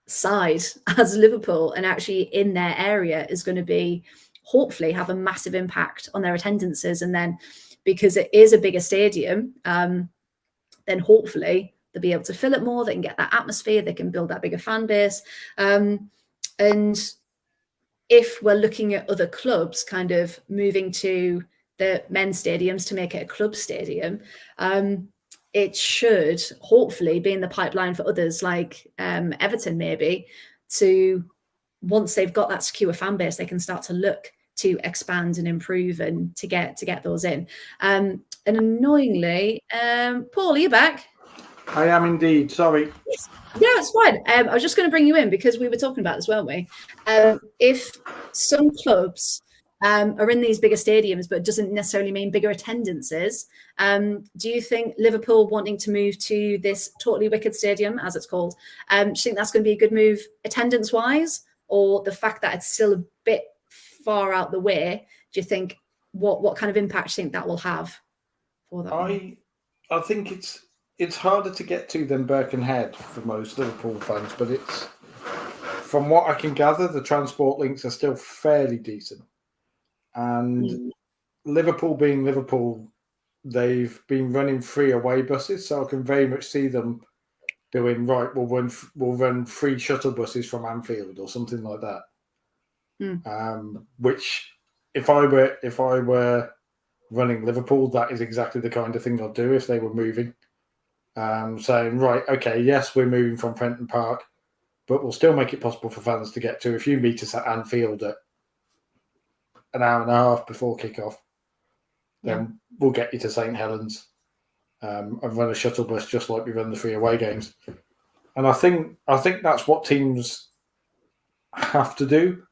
side as Liverpool and actually in their area is going to be hopefully have a massive impact on their attendances, and then. Because it is a bigger stadium, then hopefully they'll be able to fill it more. They can get that atmosphere. They can build that bigger fan base. And if we're looking at other clubs kind of moving to the men's stadiums to make it a club stadium, it should hopefully be in the pipeline for others like Everton, maybe, to once they've got that secure fan base, they can start to look to expand and improve and to get those in. And annoyingly, Paul, are you back? I am indeed. Sorry. Yeah, it's fine. I was just going to bring you in because we were talking about this, weren't we? If some clubs are in these bigger stadiums, but it doesn't necessarily mean bigger attendances, do you think Liverpool wanting to move to this Totally Wicked Stadium, as it's called, do you think that's going to be a good move attendance-wise, or the fact that it's still a bit far out the way, do you think what kind of impact do you think that will have for that? I think it's harder to get to than Birkenhead for most Liverpool fans, but it's, from what I can gather, the transport links are still fairly decent. And Liverpool being Liverpool, they've been running free away buses, so I can very much see them doing, right, we'll run free shuttle buses from Anfield or something like that. Which, if I were running Liverpool, that is exactly the kind of thing I'd do if they were moving. saying, right, okay, yes, we're moving from Prenton Park, but we'll still make it possible for fans to get to a few metres at Anfield at an hour and a half before kickoff. Then we'll get you to St Helens and run a shuttle bus just like we run the 3 away games. And I think that's what teams have to do.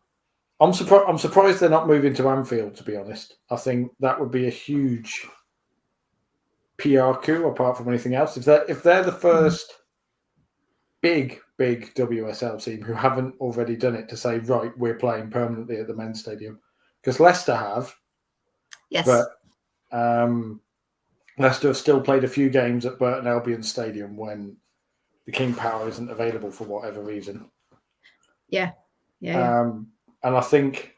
I'm surprised they're not moving to Anfield, to be honest. I think that would be a huge PR coup apart from anything else. If they're the first big WSL team who haven't already done it to say, right, we're playing permanently at the men's stadium. Because Leicester have. Yes. But Leicester have still played a few games at Burton Albion Stadium when the King Power isn't available for whatever reason. Yeah. And I think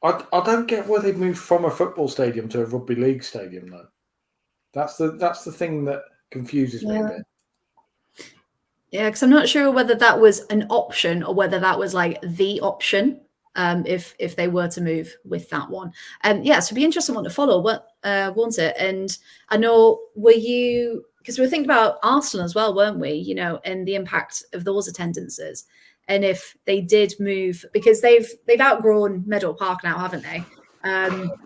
I don't get why they've moved from a football stadium to a rugby league stadium though. That's the thing that confuses me a bit. Yeah, because I'm not sure whether that was an option or whether that was like the option. If they were to move with that one, so it'd be interesting one to follow. Won't it? And I know because we were thinking about Arsenal as well, weren't we? You know, and the impact of those attendances. And if they did move, because they've outgrown Meadow Park now, haven't they?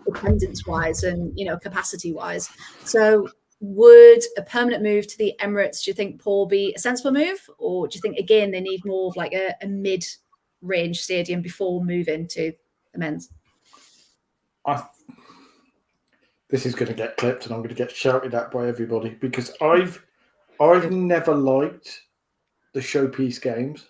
Attendance wise and capacity wise. So would a permanent move to the Emirates, do you think, Paul, be a sensible move, or do you think again they need more of like a mid-range stadium before moving to the men's? This is going to get clipped, and I'm going to get shouted at by everybody because I've never liked the showpiece games.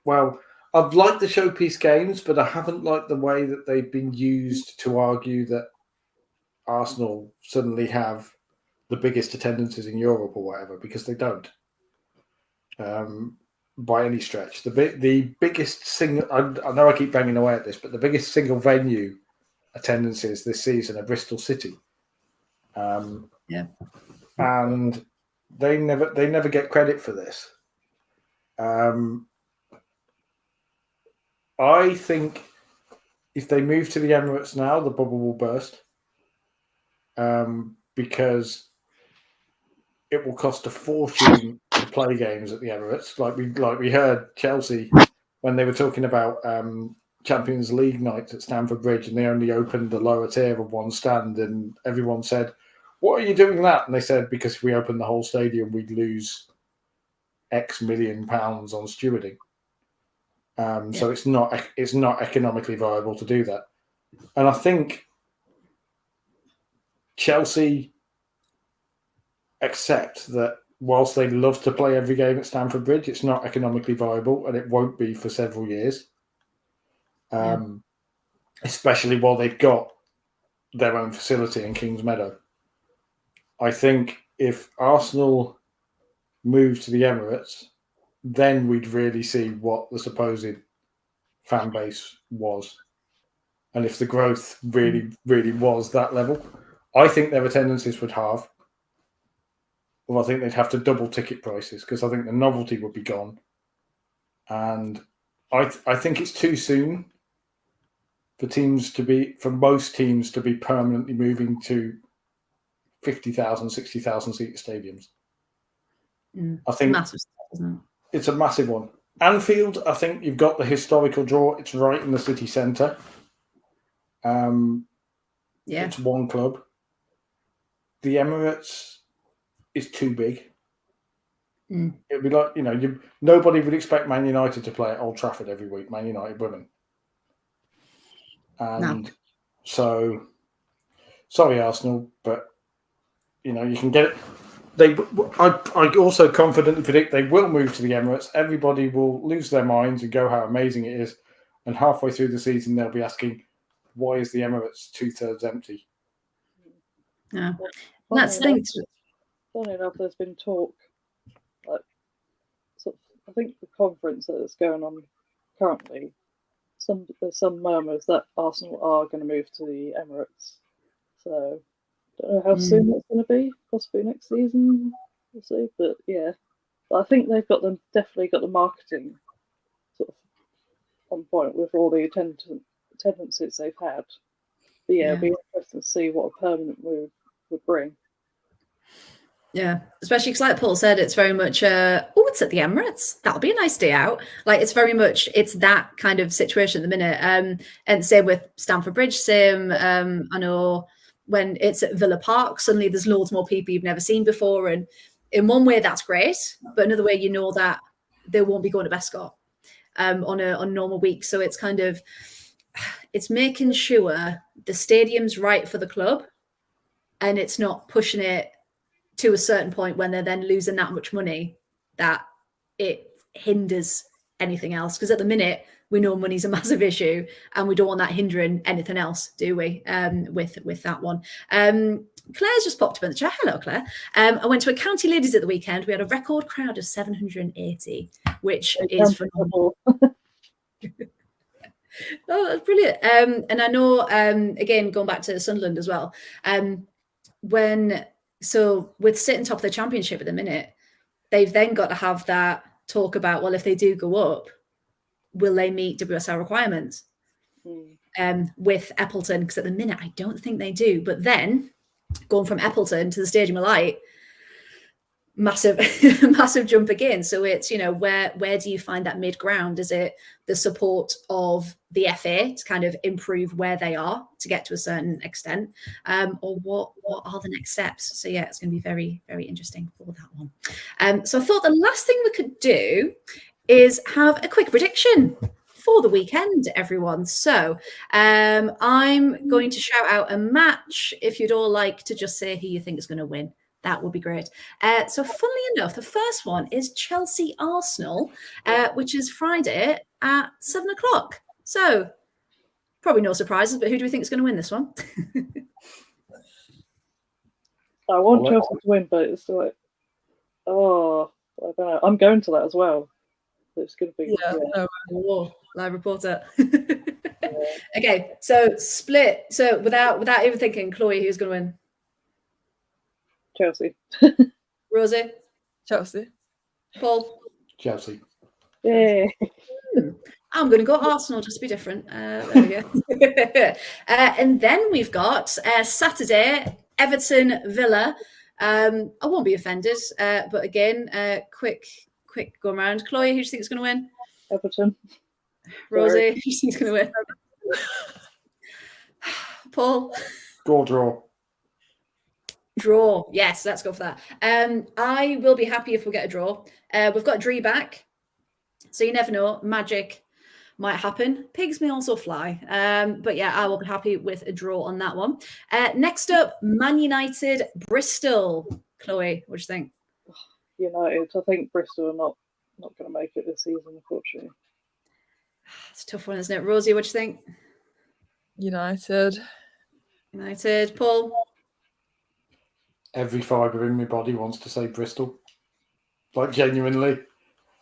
Well, I've liked the showpiece games, but I haven't liked the way that they've been used to argue that Arsenal suddenly have the biggest attendances in Europe or whatever, because they don't. By any stretch. The biggest single, I know I keep banging away at this, but the biggest single venue attendances this season are Bristol City. And they never get credit for this. I think if they move to the Emirates now, the bubble will burst. Because it will cost a fortune to play games at the Emirates. Like we heard Chelsea when they were talking about Champions League nights at Stamford Bridge, and they only opened the lower tier of one stand, and everyone said, "What are you doing that?" And they said, "Because if we open the whole stadium, we'd lose X million pounds on stewarding." So it's not economically viable to do that. And I think Chelsea accept that whilst they love to play every game at Stamford Bridge, it's not economically viable, and it won't be for several years. Especially while they've got their own facility in Kings Meadow. I think if Arsenal move to the Emirates, then we'd really see what the supposed fan base was. And if the growth really, really was that level, I think their attendances would halve. Well, I think they'd have to double ticket prices because I think the novelty would be gone. And I think it's too soon for most teams to be permanently moving to 50,000, 60,000 seat stadiums. I think massive stuff, isn't it? It's a massive one. Anfield, I think you've got the historical draw. It's right in the city centre. It's one club. The Emirates is too big. It'd be like, nobody would expect Man United to play at Old Trafford every week, Man United women. And so, sorry, Arsenal, but, you can get it. I also confidently predict they will move to the Emirates. Everybody will lose their minds and go how amazing it is. And halfway through the season, they'll be asking, why is the Emirates 2/3 empty? Yeah. That's the thing. Funny enough, there's been talk, I think the conference that's going on currently, there's some murmurs that Arsenal are going to move to the Emirates. So, I don't know how soon that's going to be. Possibly next season, we'll see. But yeah, I think they've definitely got the marketing sort of on point with all the attendances they've had. But yeah, it'll be interesting to see what a permanent move would bring. Yeah, especially because, like Paul said, it's very much, it's at the Emirates. That'll be a nice day out. Like, it's very much, it's that kind of situation at the minute. And same with Stamford Bridge Sim. I know when it's at Villa Park, suddenly there's loads more people you've never seen before. And in one way, that's great. But another way, you know that they won't be going to Bescott on a normal week. So it's kind of, it's making sure the stadium's right for the club and it's not pushing it to a certain point when they're then losing that much money that it hinders anything else. Because at the minute, we know money's a massive issue and we don't want that hindering anything else, do we, with that one. Claire's just popped up in the chat. Hello, Claire. I went to a county ladies at the weekend. We had a record crowd of 780, which is phenomenal. Oh, that's brilliant. And I know, again, going back to Sunderland as well, so with sitting top of the championship at the minute, they've then got to have that talk about, well, if they do go up, will they meet WSL requirements with Eppleton? Because at the minute, I don't think they do. But then going from Eppleton to the Stadium of Light, massive massive jump again. So it's, where do you find that mid ground? Is it the support of the FA to kind of improve where they are to get to a certain extent, or what are the next steps? So yeah, it's going to be very, very interesting for that one. So I thought the last thing we could do is have a quick prediction for the weekend, everyone. So I'm going to shout out a match. If you'd all like to just say who you think is going to win, that would be great. So funnily enough, the first one is Chelsea-Arsenal, which is Friday at 7:00. So probably no surprises, but who do we think is going to win this one? I want Chelsea to win, but it's like, I don't know. I'm going to that as well. It's going to be live reporter. Okay, so split. So without even thinking, Chloe, who's going to win? Chelsea. Rosie? Chelsea. Paul? Chelsea. Yeah. I'm going to go Arsenal just to be different. There we go. And then we've got Saturday, Everton Villa. I won't be offended, but again, quick go around. Chloe, who do you think is going to win? Everton. Rosie, who do you think is going to win? Paul? Draw. Yes, let's go for that. I will be happy if we get a draw. We've got Dree back, so you never know. Magic might happen. Pigs may also fly. But yeah, I will be happy with a draw on that one. Next up, Man United, Bristol. Chloe, what do you think? United. I think Bristol are not going to make it this season, unfortunately. It's a tough one, isn't it? Rosie, what do you think? United. Paul? Every fibre in my body wants to say Bristol. Like, genuinely.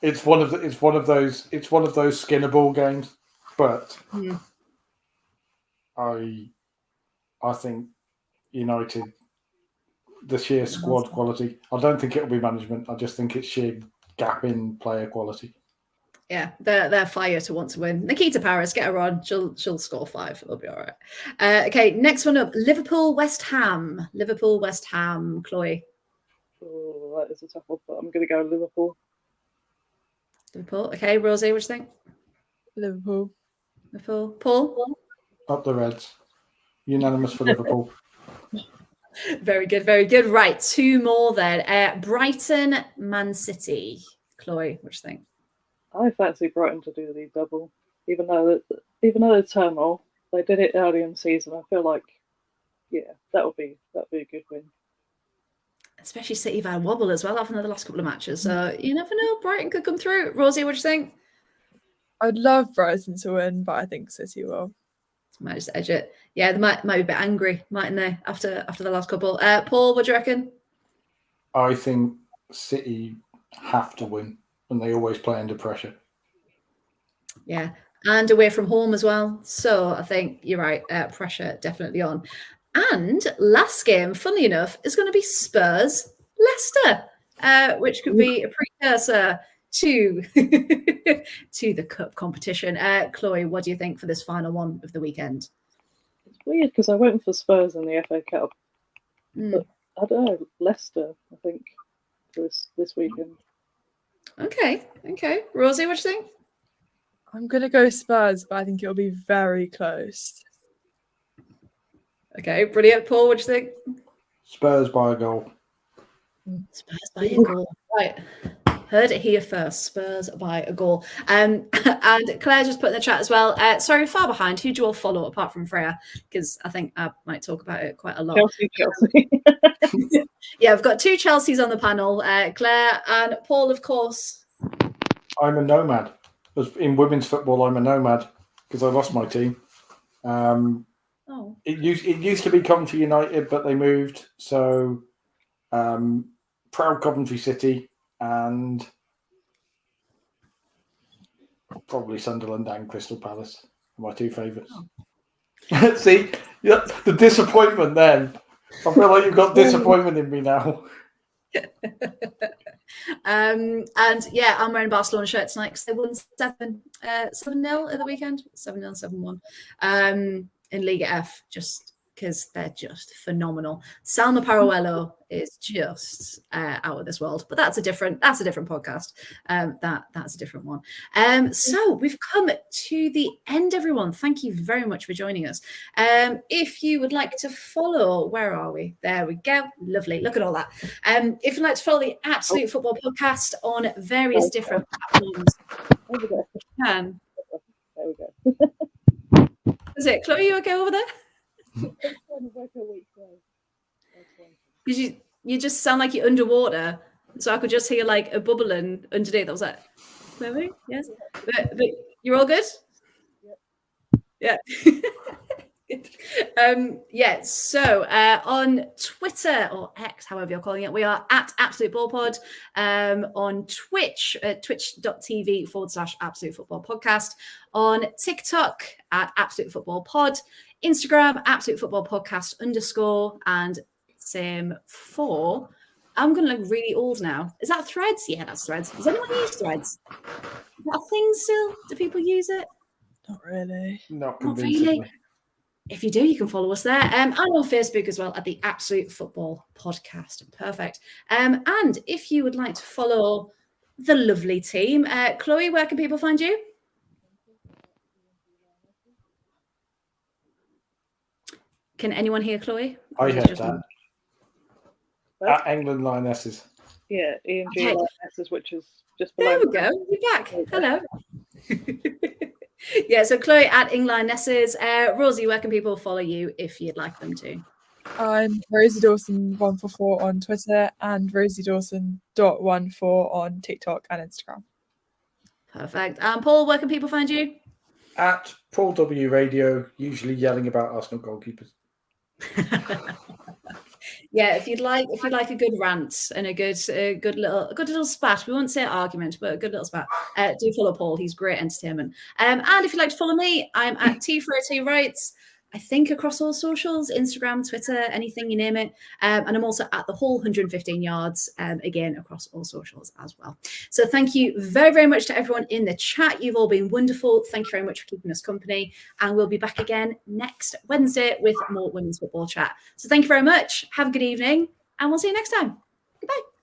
It's one of those Skinner ball games, but I think United, the sheer squad quality. I don't think it'll be management. I just think it's sheer gap in player quality. Yeah, they're fire to want to win. Nikita Paris, get her on. She'll score 5. It'll be all right. Okay, next one up, Liverpool-West Ham. Liverpool-West Ham. Chloe. Oh, that is a tough one, but I'm going to go Liverpool. Liverpool. Okay, Rosie, what do you think? Liverpool. Paul? Up the Reds. Unanimous for Liverpool. Very good, very good. Right, 2 more then. Brighton, Man City. Chloe, what do you think? I fancy Brighton to do the double, even though the turmoil, they did it early in the season. I feel like, that would be a good win. Especially City via wobble as well, haven't they, the last couple of matches? So you never know, Brighton could come through. Rosie, what do you think? I'd love Brighton to win, but I think City will. Might just edge it. Yeah, they might be a bit angry, mightn't they, after the last couple? Paul, what do you reckon? I think City have to win, and they always play under pressure. Yeah, and away from home as well. So I think you're right. Pressure definitely on. And last game, funnily enough, is going to be Spurs-Leicester, which could be a precursor to the cup competition. Chloe, what do you think for this final one of the weekend? It's weird because I went for Spurs in the FA Cup, but I don't know, Leicester, I think, this weekend. Okay. Rosie, what do you think? I'm going to go Spurs, but I think it'll be very close. Okay, brilliant. Paul, what do you think? Spurs by a goal. Spurs by a goal. Right. Heard it here first. Spurs by a goal. And Claire just put in the chat as well. Sorry, far behind. Who do you all follow apart from Freya? Because I think I might talk about it quite a lot. Chelsea. Yeah, I've got 2 Chelseas on the panel. Claire and Paul, of course. I'm a nomad. In women's football, I'm a nomad because I lost my team. It used to be Coventry United, but they moved. So proud Coventry City and probably Sunderland and Crystal Palace are my 2 favourites. Oh. See, the disappointment then. I feel like you've got disappointment in me now. And yeah, I'm wearing Barcelona shirt tonight because they won 7-0 at the weekend. 7-0, 7-1 in Liga F, just because they're just phenomenal. Salma Paruello is just out of this world, but that's a different podcast. That's a different one. So we've come to the end, everyone. Thank you very much for joining us. If you would like to follow, where are we? There we go. Lovely. Look at all that. If you'd like to follow the Absolute Football Podcast on various different platforms, you can. There we go. Is it Chloe? You okay over there? Because you just sound like you're underwater, so I could just hear like a bubbling underneath. I was like, maybe, yes, but you're all good. Yeah. Yeah. So on Twitter or X, however you're calling it, we are at Absolute Ball Pod. On Twitch, twitch.tv/Absolute Football Podcast. On TikTok at Absolute Football Pod. Instagram, Absolute Football Podcast _ and same for. I'm going to look really old now. Is that Threads? Yeah, that's Threads. Does anyone use Threads? Is that a thing still? Do people use it? Not really. Not really. If you do, you can follow us there. And on Facebook as well at the Absolute Football Podcast. Perfect. And if you would like to follow the lovely team, Chloe, where can people find you? Can anyone hear Chloe? I heard that. At England Lionesses. Yeah, ENG Okay. Lionesses, which is just below. There we go. You're back. Hello. Yeah, so Chloe at England Lionesses. Rosie, where can people follow you if you'd like them to? I'm Rosie Dawson 144 on Twitter and Rosie Dawson.14 on TikTok and Instagram. Perfect. Paul, where can people find you? At Paul W Radio, usually yelling about Arsenal goalkeepers. Yeah, if you'd like a good rant and a good little spat, we won't say argument, but a good little spat, do follow Paul. He's great entertainment. And if you'd like to follow me, I'm at T4T Rights. I think across all socials, Instagram, Twitter, anything you name it. And I'm also at the whole 115 yards, again, across all socials as well. So thank you very, very much to everyone in the chat. You've all been wonderful. Thank you very much for keeping us company. And we'll be back again next Wednesday with more women's football chat. So thank you very much. Have a good evening, and we'll see you next time. Goodbye.